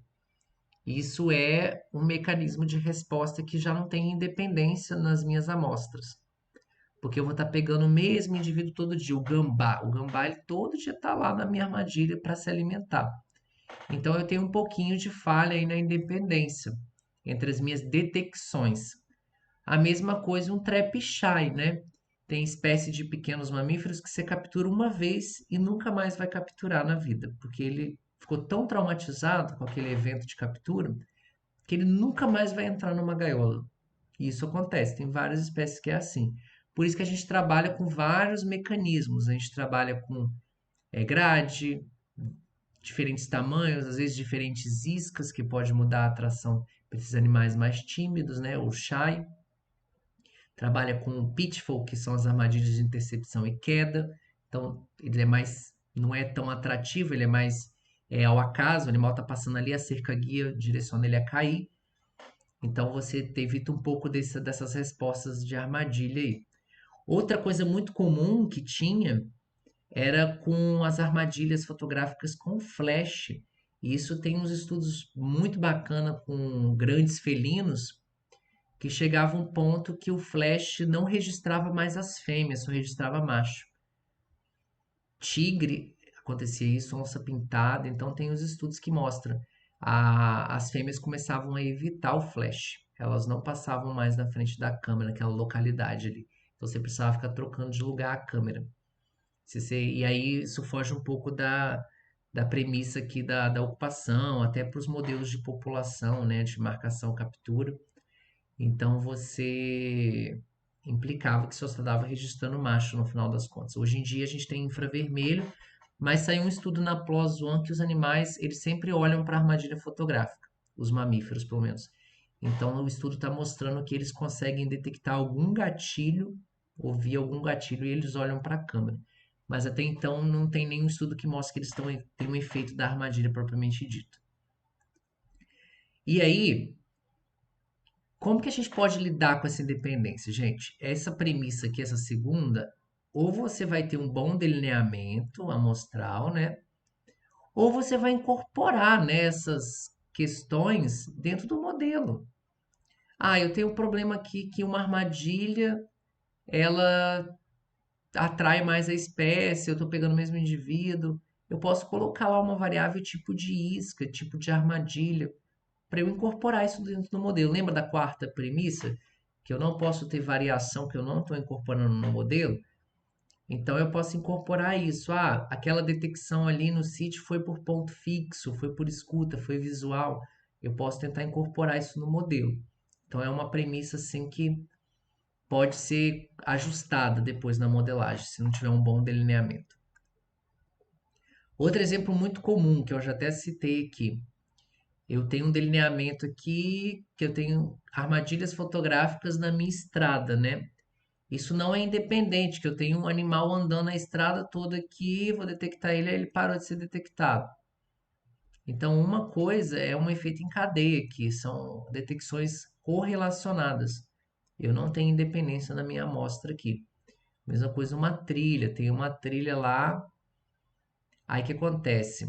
Isso é um mecanismo de resposta que já não tem independência nas minhas amostras. Porque eu vou estar pegando o mesmo indivíduo todo dia, o gambá. O gambá ele todo dia está lá na minha armadilha para se alimentar. Então eu tenho um pouquinho de falha aí na independência entre as minhas detecções. A mesma coisa um trap shy, né? Tem espécie de pequenos mamíferos que você captura uma vez e nunca mais vai capturar na vida, porque ele ficou tão traumatizado com aquele evento de captura que ele nunca mais vai entrar numa gaiola. E isso acontece, tem várias espécies que é assim. Por isso que a gente trabalha com vários mecanismos. A gente trabalha com grade, diferentes tamanhos, às vezes diferentes iscas, que pode mudar a atração para esses animais mais tímidos, né? Ou shy. Trabalha com o pitfall, que são as armadilhas de intercepção e queda. Então, ele é mais, não é tão atrativo, ele é mais ao acaso. O animal está passando ali, a cerca guia direciona ele a cair. Então, você evita um pouco dessas respostas de armadilha aí. Outra coisa muito comum que tinha era com as armadilhas fotográficas com flash. E isso tem uns estudos muito bacana com grandes felinos, que chegava um ponto que o flash não registrava mais as fêmeas, só registrava macho. Tigre, acontecia isso, onça pintada, então tem os estudos que mostram. As fêmeas começavam a evitar o flash, elas não passavam mais na frente da câmera, naquela localidade ali. Então você precisava ficar trocando de lugar a câmera. E aí isso foge um pouco da premissa aqui da ocupação, até para os modelos de população, né, de marcação captura. Então você implicava que só estava registrando macho no final das contas. Hoje em dia a gente tem infravermelho, mas saiu um estudo na PLOS ONE que os animais eles sempre olham para a armadilha fotográfica, os mamíferos pelo menos. Então o estudo está mostrando que eles conseguem detectar algum gatilho, ouvir algum gatilho e eles olham para a câmera. Mas até então não tem nenhum estudo que mostre que eles têm um efeito da armadilha propriamente dito. E aí, como que a gente pode lidar com essa independência, gente? Essa premissa aqui, essa segunda, ou você vai ter um bom delineamento amostral, né? Ou você vai incorporar nessas questões dentro do modelo. Ah, eu tenho um problema aqui que uma armadilha, ela atrai mais a espécie, eu estou pegando o mesmo indivíduo. Eu posso colocar lá uma variável tipo de isca, tipo de armadilha, para eu incorporar isso dentro do modelo. Lembra da quarta premissa? Que eu não posso ter variação que eu não estou incorporando no modelo? Então eu posso incorporar isso. Ah, aquela detecção ali no sítio foi por ponto fixo, foi por escuta, foi visual. Eu posso tentar incorporar isso no modelo. Então é uma premissa assim que pode ser ajustada depois na modelagem, se não tiver um bom delineamento. Outro exemplo muito comum, que eu já até citei aqui. Eu tenho um delineamento aqui, que eu tenho armadilhas fotográficas na minha estrada, né? Isso não é independente, que eu tenho um animal andando na estrada toda aqui, vou detectar ele, aí ele parou de ser detectado. Então, uma coisa é um efeito em cadeia, que são detecções correlacionadas. Eu não tenho independência na minha amostra aqui. Mesma coisa uma trilha, tem uma trilha lá, aí o que acontece?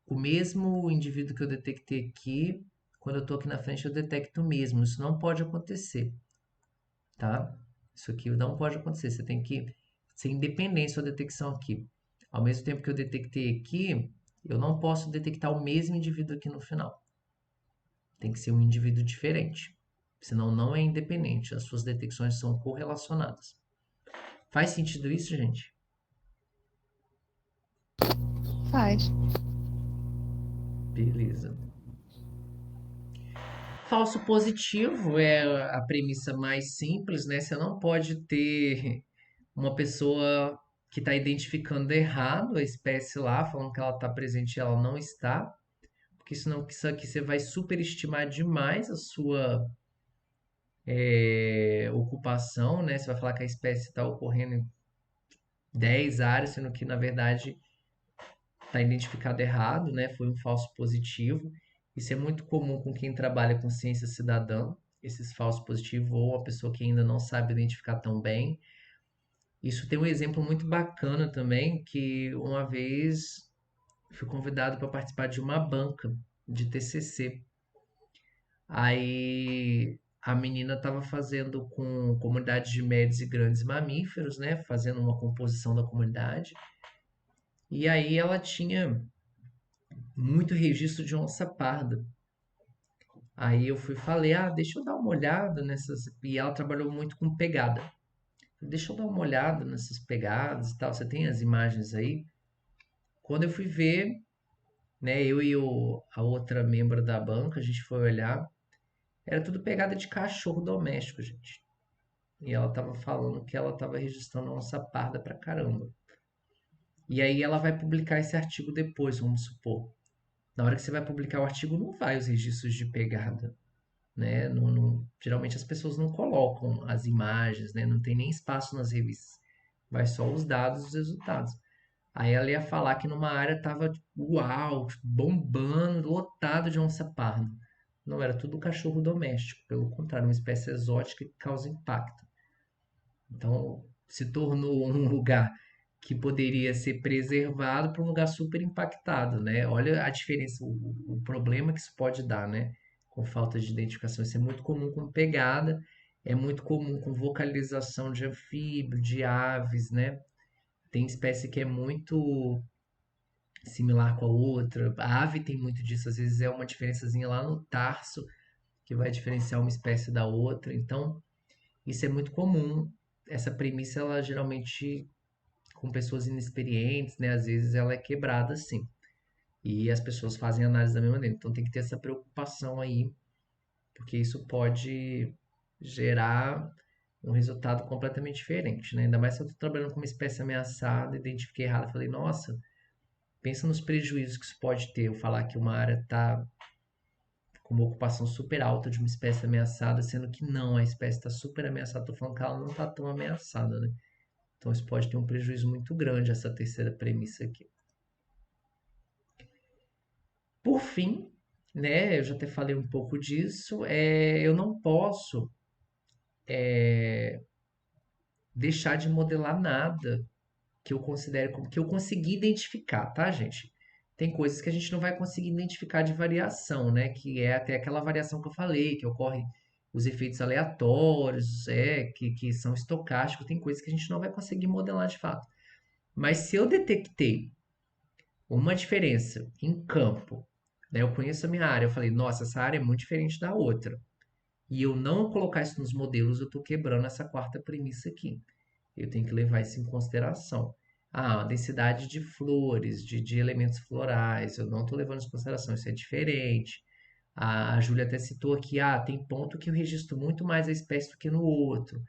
O mesmo indivíduo que eu detectei aqui, quando eu estou aqui na frente, eu detecto o mesmo. Isso não pode acontecer, tá? Isso aqui não pode acontecer. Você tem que ser independente sua detecção aqui. Ao mesmo tempo que eu detectei aqui, eu não posso detectar o mesmo indivíduo aqui no final. Tem que ser um indivíduo diferente. Senão não é independente. As suas detecções são correlacionadas. Faz sentido isso, gente? Faz. Beleza. Falso positivo é a premissa mais simples, né? Você não pode ter uma pessoa que está identificando errado a espécie lá, falando que ela está presente e ela não está, porque senão isso aqui você vai superestimar demais a sua ocupação, né? Você vai falar que a espécie está ocorrendo em 10 áreas, sendo que na verdade está identificado errado, né? Foi um falso positivo. Isso é muito comum com quem trabalha com ciência cidadã, esses falsos positivos, ou a pessoa que ainda não sabe identificar tão bem. Isso tem um exemplo muito bacana também, que uma vez fui convidado para participar de uma banca de TCC. Aí a menina estava fazendo com comunidades de médios e grandes mamíferos, né? Fazendo uma composição da comunidade. E aí ela tinha muito registro de onça parda. Aí eu fui e falei, ah, deixa eu dar uma olhada nessas. E ela trabalhou muito com pegada. Deixa eu dar uma olhada nessas pegadas e tal. Você tem as imagens aí? Quando eu fui ver, né, eu e a outra membro da banca, a gente foi olhar, era tudo pegada de cachorro doméstico, gente. E ela tava falando que ela tava registrando onça parda pra caramba. E aí ela vai publicar esse artigo depois, vamos supor. Na hora que você vai publicar o artigo, não vai os registros de pegada, né? Geralmente as pessoas não colocam as imagens, né? Não tem nem espaço nas revistas. Vai só os dados, os resultados. Aí ela ia falar que numa área tava, uau, bombando, lotado de onça parda. Não era tudo cachorro doméstico, pelo contrário, uma espécie exótica que causa impacto. Então, se tornou um lugar que poderia ser preservado para um lugar super impactado, né? Olha a diferença, o problema que isso pode dar, né? Com falta de identificação. Isso é muito comum com pegada, é muito comum com vocalização de anfíbio, de aves, né? Tem espécie que é muito similar com a outra. A ave tem muito disso, às vezes é uma diferençazinha lá no tarso que vai diferenciar uma espécie da outra. Então, isso é muito comum. Essa premissa, ela geralmente com pessoas inexperientes, né? Às vezes ela é quebrada assim. E as pessoas fazem análise da mesma maneira. Então tem que ter essa preocupação aí, porque isso pode gerar um resultado completamente diferente, né? Ainda mais se eu estou trabalhando com uma espécie ameaçada, identifiquei errado, falei, nossa, pensa nos prejuízos que isso pode ter. Eu falar que uma área está com uma ocupação super alta de uma espécie ameaçada, sendo que não, a espécie está super ameaçada. Estou falando que ela não está tão ameaçada, né? Então isso pode ter um prejuízo muito grande, essa terceira premissa aqui. Por fim, né, eu já até falei um pouco disso, eu não posso deixar de modelar nada que eu considere como que eu consegui identificar, tá, gente? Tem coisas que a gente não vai conseguir identificar de variação, né? Que é até aquela variação que eu falei, que ocorre os efeitos aleatórios, que são estocásticos, tem coisas que a gente não vai conseguir modelar de fato. Mas se eu detectei uma diferença em campo, né? Eu conheço a minha área, eu falei, nossa, essa área é muito diferente da outra. E eu não colocar isso nos modelos, eu estou quebrando essa quarta premissa aqui. Eu tenho que levar isso em consideração. Ah, a densidade de flores, de elementos florais, eu não estou levando em consideração, isso é diferente. A Júlia até citou aqui, tem ponto que eu registro muito mais a espécie do que no outro.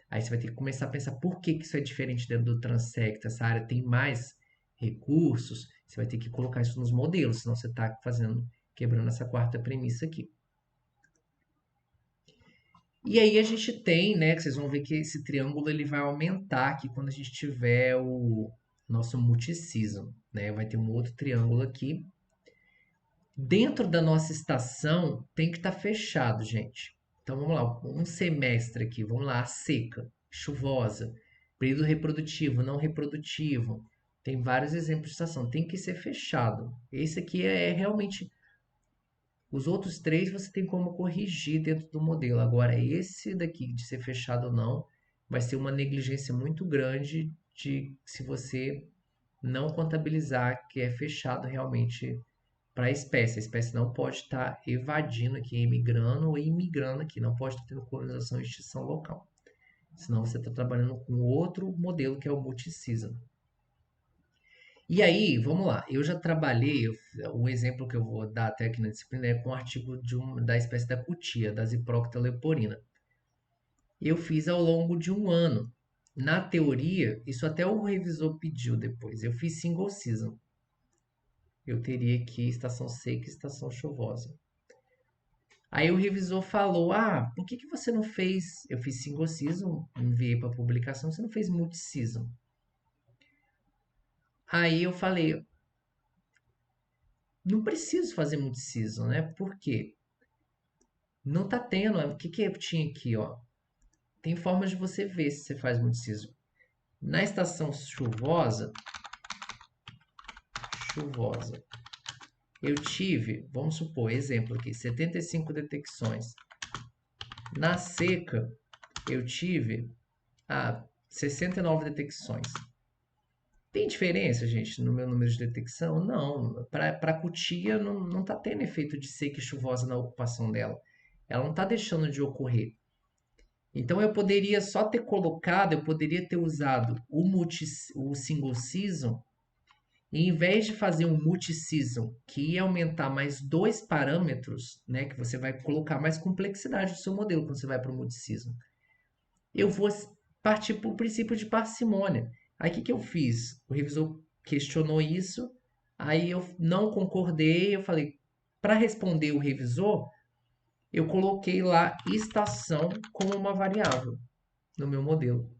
Aí você vai ter que começar a pensar por que isso é diferente dentro do transecto, essa área tem mais recursos, você vai ter que colocar isso nos modelos, senão você está quebrando essa quarta premissa aqui. E aí a gente tem, né, que vocês vão ver que esse triângulo ele vai aumentar aqui quando a gente tiver o nosso multicism, né? Vai ter um outro triângulo aqui. Dentro da nossa estação tem que estar fechado, gente. Então vamos lá, um semestre aqui, vamos lá, a seca, chuvosa, período reprodutivo, não reprodutivo. Tem vários exemplos de estação, tem que ser fechado. Esse aqui é realmente os outros três você tem como corrigir dentro do modelo. Agora, esse daqui de ser fechado ou não, vai ser uma negligência muito grande de se você não contabilizar que é fechado realmente para a espécie. A espécie não pode estar evadindo aqui, emigrando ou imigrando aqui, não pode estar tendo colonização e extinção local. Senão você está trabalhando com outro modelo que é o multicism. E aí, vamos lá, eu já trabalhei, o exemplo que eu vou dar até aqui na disciplina é com o artigo da espécie da cutia, da Ziprocta leporina. Eu fiz ao longo de um ano. Na teoria, isso até o revisor pediu depois, eu fiz single season. Eu teria aqui estação seca e estação chuvosa. Aí o revisor falou, por que você não fez, eu fiz single season, enviei para publicação, você não fez multi-season? Aí eu falei, não preciso fazer multi-season, né? Por quê? Não tá tendo. O que eu tinha aqui, ó? Tem formas de você ver se você faz multi-season. Na estação chuvosa, eu tive, vamos supor, exemplo aqui, 75 detecções. Na seca, eu tive 69 detecções. Tem diferença, gente, no meu número de detecção? Não. Para a cutia, não está tendo efeito de seca e chuvosa na ocupação dela. Ela não está deixando de ocorrer. Então, eu poderia só ter colocado, eu poderia ter usado o single season, e em vez de fazer um multi-season que ia aumentar mais dois parâmetros, né, que você vai colocar mais complexidade no seu modelo quando você vai para o multi-season, eu vou partir para o princípio de parcimônia. Aí o que eu fiz? O revisor questionou isso, aí eu não concordei, eu falei, para responder o revisor, eu coloquei lá estação como uma variável no meu modelo.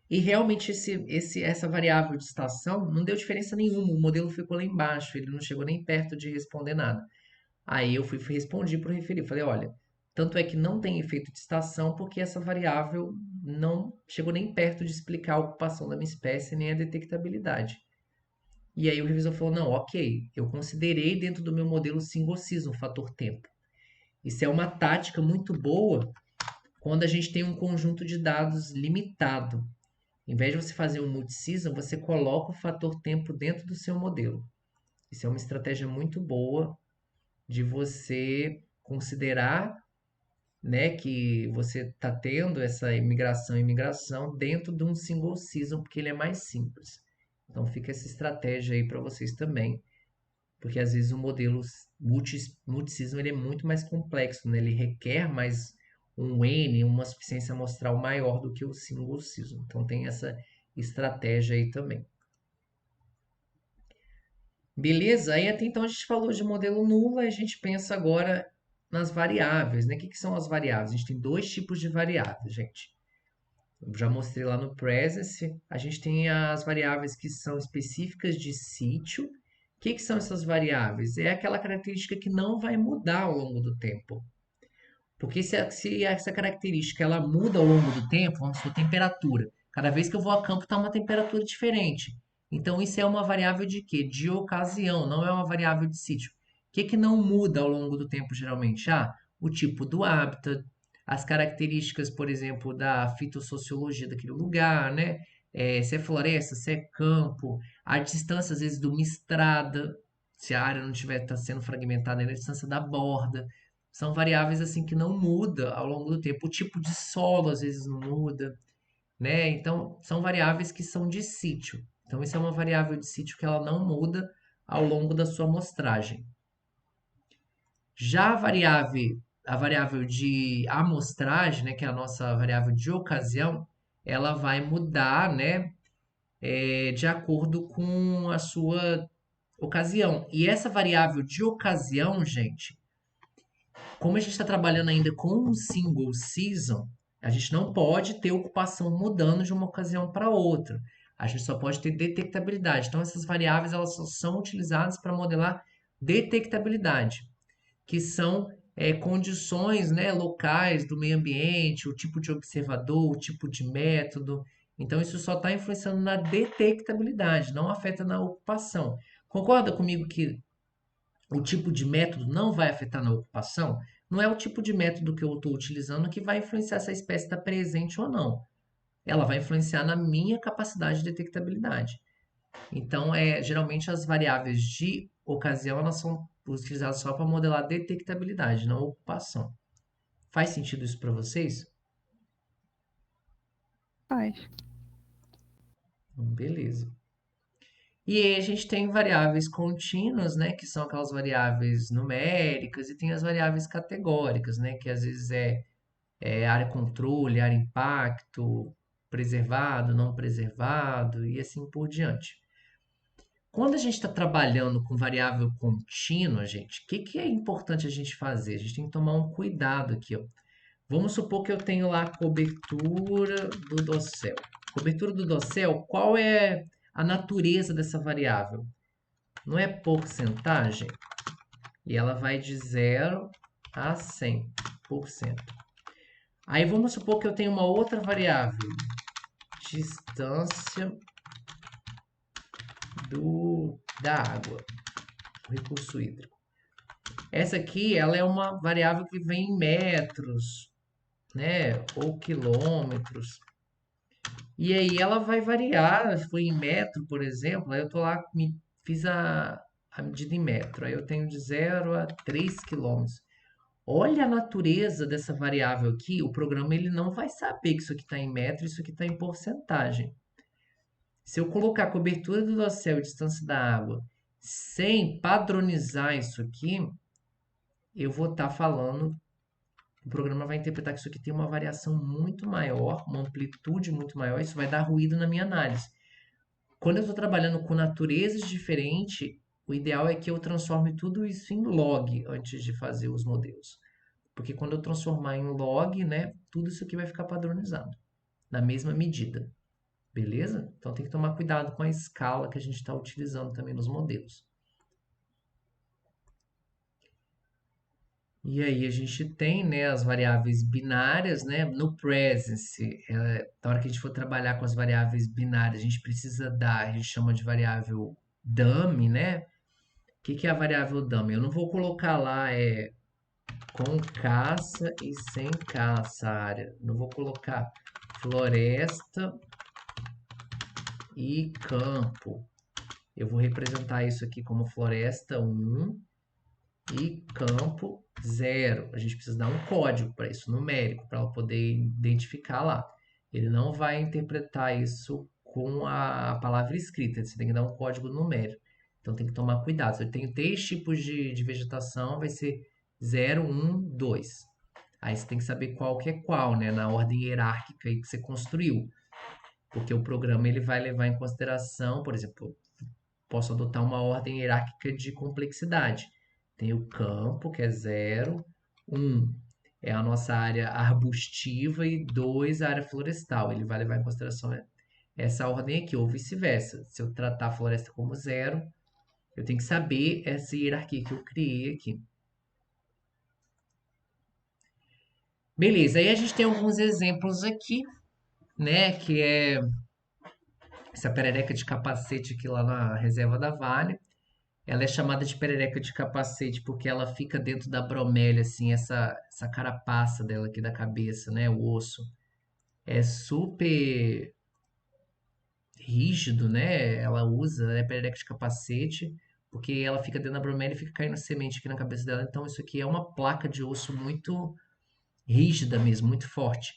E realmente essa variável de estação não deu diferença nenhuma, o modelo ficou lá embaixo, ele não chegou nem perto de responder nada. Aí eu respondi para o referido, falei, olha, tanto é que não tem efeito de estação porque essa variável não chegou nem perto de explicar a ocupação da minha espécie nem a detectabilidade. E aí o revisor falou, não, ok, eu considerei dentro do meu modelo single season o fator tempo. Isso é uma tática muito boa quando a gente tem um conjunto de dados limitado. Em vez de você fazer um multi-season, você coloca o fator tempo dentro do seu modelo. Isso é uma estratégia muito boa de você considerar né, que você está tendo essa imigração dentro de um single season, porque ele é mais simples. Então fica essa estratégia aí para vocês também, porque às vezes o modelo multi-season ele é muito mais complexo, né? Ele requer mais um N, uma suficiência amostral maior do que o single season. Então tem essa estratégia aí também. Beleza? Aí até então a gente falou de modelo nulo, a gente pensa agora nas variáveis, né? O que que são as variáveis? A gente tem dois tipos de variáveis, gente. Eu já mostrei lá no Presence. A gente tem as variáveis que são específicas de sítio. O que que são essas variáveis? É aquela característica que não vai mudar ao longo do tempo. Porque se essa característica ela muda ao longo do tempo, vamos supor, temperatura. Cada vez que eu vou a campo está uma temperatura diferente. Então isso é uma variável de quê? De ocasião, não é uma variável de sítio. O que que não muda ao longo do tempo geralmente? Ah, o tipo do hábitat, as características, por exemplo, da fitossociologia daquele lugar, né? Se é floresta, se é campo, a distância às vezes de uma estrada, se a área não estiver tá sendo fragmentada, é a distância da borda. São variáveis assim que não muda ao longo do tempo. O tipo de solo às vezes não muda, né? Então, são variáveis que são de sítio. Então, isso é uma variável de sítio que ela não muda ao longo da sua amostragem. Já a variável de amostragem, né, que é a nossa variável de ocasião, ela vai mudar, né, de acordo com a sua ocasião. E essa variável de ocasião, gente, como a gente está trabalhando ainda com um single season, a gente não pode ter ocupação mudando de uma ocasião para outra. A gente só pode ter detectabilidade. Então, essas variáveis elas só são utilizadas para modelar detectabilidade, que são condições, né, locais do meio ambiente, o tipo de observador, o tipo de método. Então, isso só está influenciando na detectabilidade, não afeta na ocupação. Concorda comigo que o tipo de método não vai afetar na ocupação? Não é o tipo de método que eu estou utilizando que vai influenciar se a espécie está presente ou não. Ela vai influenciar na minha capacidade de detectabilidade. Então, geralmente as variáveis de ocasião elas são utilizadas só para modelar detectabilidade, não ocupação. Faz sentido isso para vocês? Faz. Beleza. E aí a gente tem variáveis contínuas, né, que são aquelas variáveis numéricas, e tem as variáveis categóricas, né, que às vezes área controle, área impacto, preservado, não preservado e assim por diante. Quando a gente está trabalhando com variável contínua, gente, o que é importante a gente fazer? A gente tem que tomar um cuidado aqui, ó. Vamos supor que eu tenho lá a cobertura do dossel. Cobertura do dossel, qual é a natureza dessa variável? Não é porcentagem? E ela vai de 0 a 100%. Aí vamos supor que eu tenho uma outra variável, distância da água, o recurso hídrico. Essa aqui, ela é uma variável que vem em metros, né, ou quilômetros. E aí ela vai variar, se for em metro, por exemplo, aí eu tô lá, fiz a medida em metro, aí eu tenho de 0 a 3 quilômetros. Olha a natureza dessa variável aqui, o programa ele não vai saber que isso aqui está em metro, isso aqui está em porcentagem. Se eu colocar a cobertura do dossel e distância da água sem padronizar isso aqui, eu vou estar falando, o programa vai interpretar que isso aqui tem uma variação muito maior, uma amplitude muito maior, isso vai dar ruído na minha análise. Quando eu estou trabalhando com naturezas diferentes, o ideal é que eu transforme tudo isso em log antes de fazer os modelos. Porque quando eu transformar em log, né, tudo isso aqui vai ficar padronizado, na mesma medida. Beleza? Então tem que tomar cuidado com a escala que a gente está utilizando também nos modelos. E aí a gente tem, né, as variáveis binárias, né, no presence. Na hora que a gente for trabalhar com as variáveis binárias, a gente precisa dar, a gente chama de variável dummy, né? O que é a variável dummy? Eu não vou colocar lá com caça e sem caça área. Não vou colocar floresta e campo. Eu vou representar isso aqui como floresta 1 e campo 0. A gente precisa dar um código para isso, numérico, para ela poder identificar lá. Ele não vai interpretar isso com a palavra escrita, você tem que dar um código numérico. Então tem que tomar cuidado. Se eu tenho 3 tipos de vegetação, vai ser 0, 1, 2. Aí você tem que saber qual que é qual, né? Na ordem hierárquica aí que você construiu. Porque o programa ele vai levar em consideração, por exemplo, posso adotar uma ordem hierárquica de complexidade. Tem o campo, que é 0, 1 é a nossa área arbustiva e 2 a área florestal. Ele vai levar em consideração essa ordem aqui, ou vice-versa. Se eu tratar a floresta como 0, eu tenho que saber essa hierarquia que eu criei aqui. Beleza, aí a gente tem alguns exemplos aqui, né? Que é essa perereca de capacete aqui lá na reserva da Vale. Ela é chamada de perereca de capacete porque ela fica dentro da bromélia, assim, essa carapaça dela aqui da cabeça, né? O osso. É super rígido, né? Ela usa, né, perereca de capacete, porque ela fica dentro da bromélia e fica caindo semente aqui na cabeça dela. Então, isso aqui é uma placa de osso muito rígida mesmo, muito forte.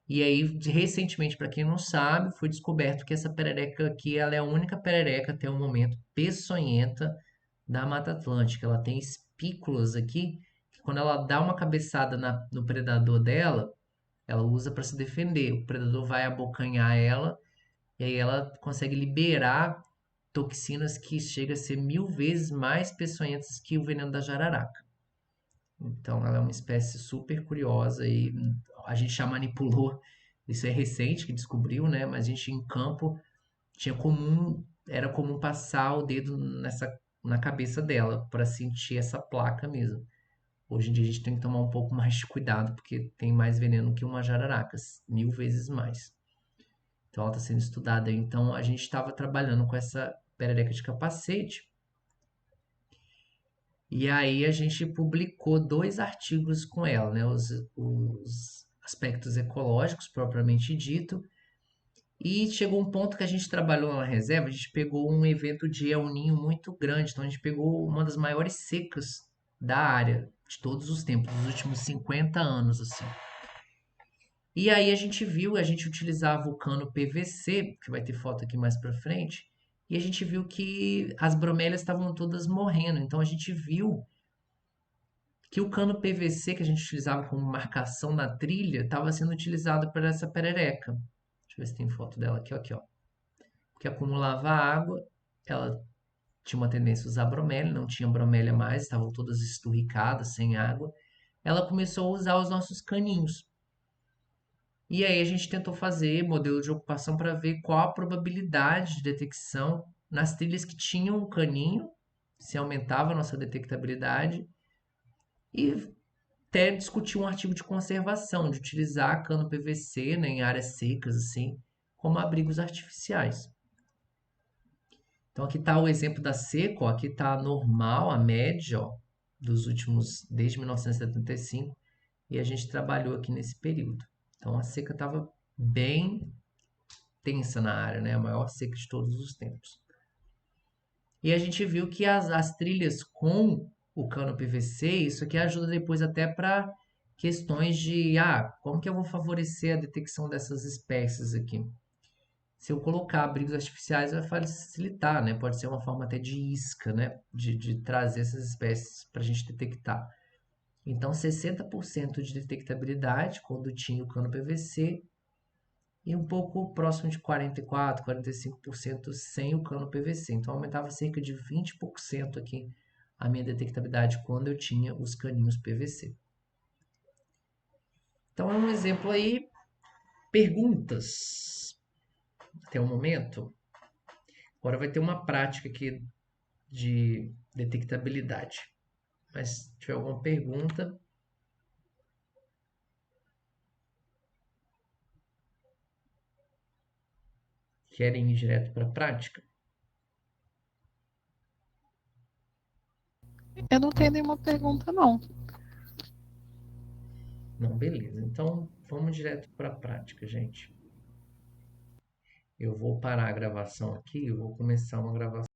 E aí, recentemente, para quem não sabe, foi descoberto que essa perereca aqui, ela é a única perereca até o momento peçonhenta da Mata Atlântica. Ela tem espículas aqui, que quando ela dá uma cabeçada no predador dela, ela usa para se defender. O predador vai abocanhar ela, e aí ela consegue liberar toxinas que chegam a ser 1000 vezes mais peçonhentas que o veneno da jararaca. Então, ela é uma espécie super curiosa e a gente já manipulou. Isso é recente que descobriu, né? Mas a gente em campo era comum passar o dedo na cabeça dela para sentir essa placa mesmo. Hoje em dia a gente tem que tomar um pouco mais de cuidado porque tem mais veneno que uma jararaca, 1000 vezes mais. Então ela está sendo estudada. Então a gente estava trabalhando com essa perereca de capacete. E aí a gente publicou 2 artigos com ela, né? Os aspectos ecológicos propriamente dito. E chegou um ponto que a gente trabalhou na reserva, a gente pegou um evento de El Niño muito grande. Então a gente pegou uma das maiores secas da área de todos os tempos, dos últimos 50 anos, assim. E aí a gente viu, a gente utilizava o cano PVC, que vai ter foto aqui mais pra frente, e a gente viu que as bromélias estavam todas morrendo. Então a gente viu que o cano PVC que a gente utilizava como marcação na trilha estava sendo utilizado para essa perereca. Deixa eu ver se tem foto dela aqui, ó. Que acumulava água, ela tinha uma tendência a usar bromélia, não tinha bromélia mais, estavam todas esturricadas, sem água. Ela começou a usar os nossos caninhos. E aí a gente tentou fazer modelo de ocupação para ver qual a probabilidade de detecção nas trilhas que tinham um caninho, se aumentava a nossa detectabilidade, e até discutir um artigo de conservação, de utilizar cano PVC, né, em áreas secas, assim, como abrigos artificiais. Então aqui está o exemplo da seca, ó, aqui está a normal, a média, ó, dos últimos, desde 1975, e a gente trabalhou aqui nesse período. Então a seca estava bem tensa na área, né? A maior seca de todos os tempos. E a gente viu que as trilhas com o cano PVC, isso aqui ajuda depois até para questões de, como que eu vou favorecer a detecção dessas espécies aqui? Se eu colocar abrigos artificiais, vai facilitar, né? Pode ser uma forma até de isca, né? De trazer essas espécies para a gente detectar. Então, 60% de detectabilidade quando tinha o cano PVC e um pouco próximo de 44%, 45% sem o cano PVC. Então, aumentava cerca de 20% aqui a minha detectabilidade quando eu tinha os caninhos PVC. Então, é um exemplo aí. Perguntas até o momento? Agora vai ter uma prática aqui de detectabilidade. Mas se tiver alguma pergunta, querem ir direto para a prática? Eu não tenho nenhuma pergunta, não. Não, beleza. Então vamos direto para a prática, gente. Eu vou parar a gravação aqui, eu vou começar uma gravação.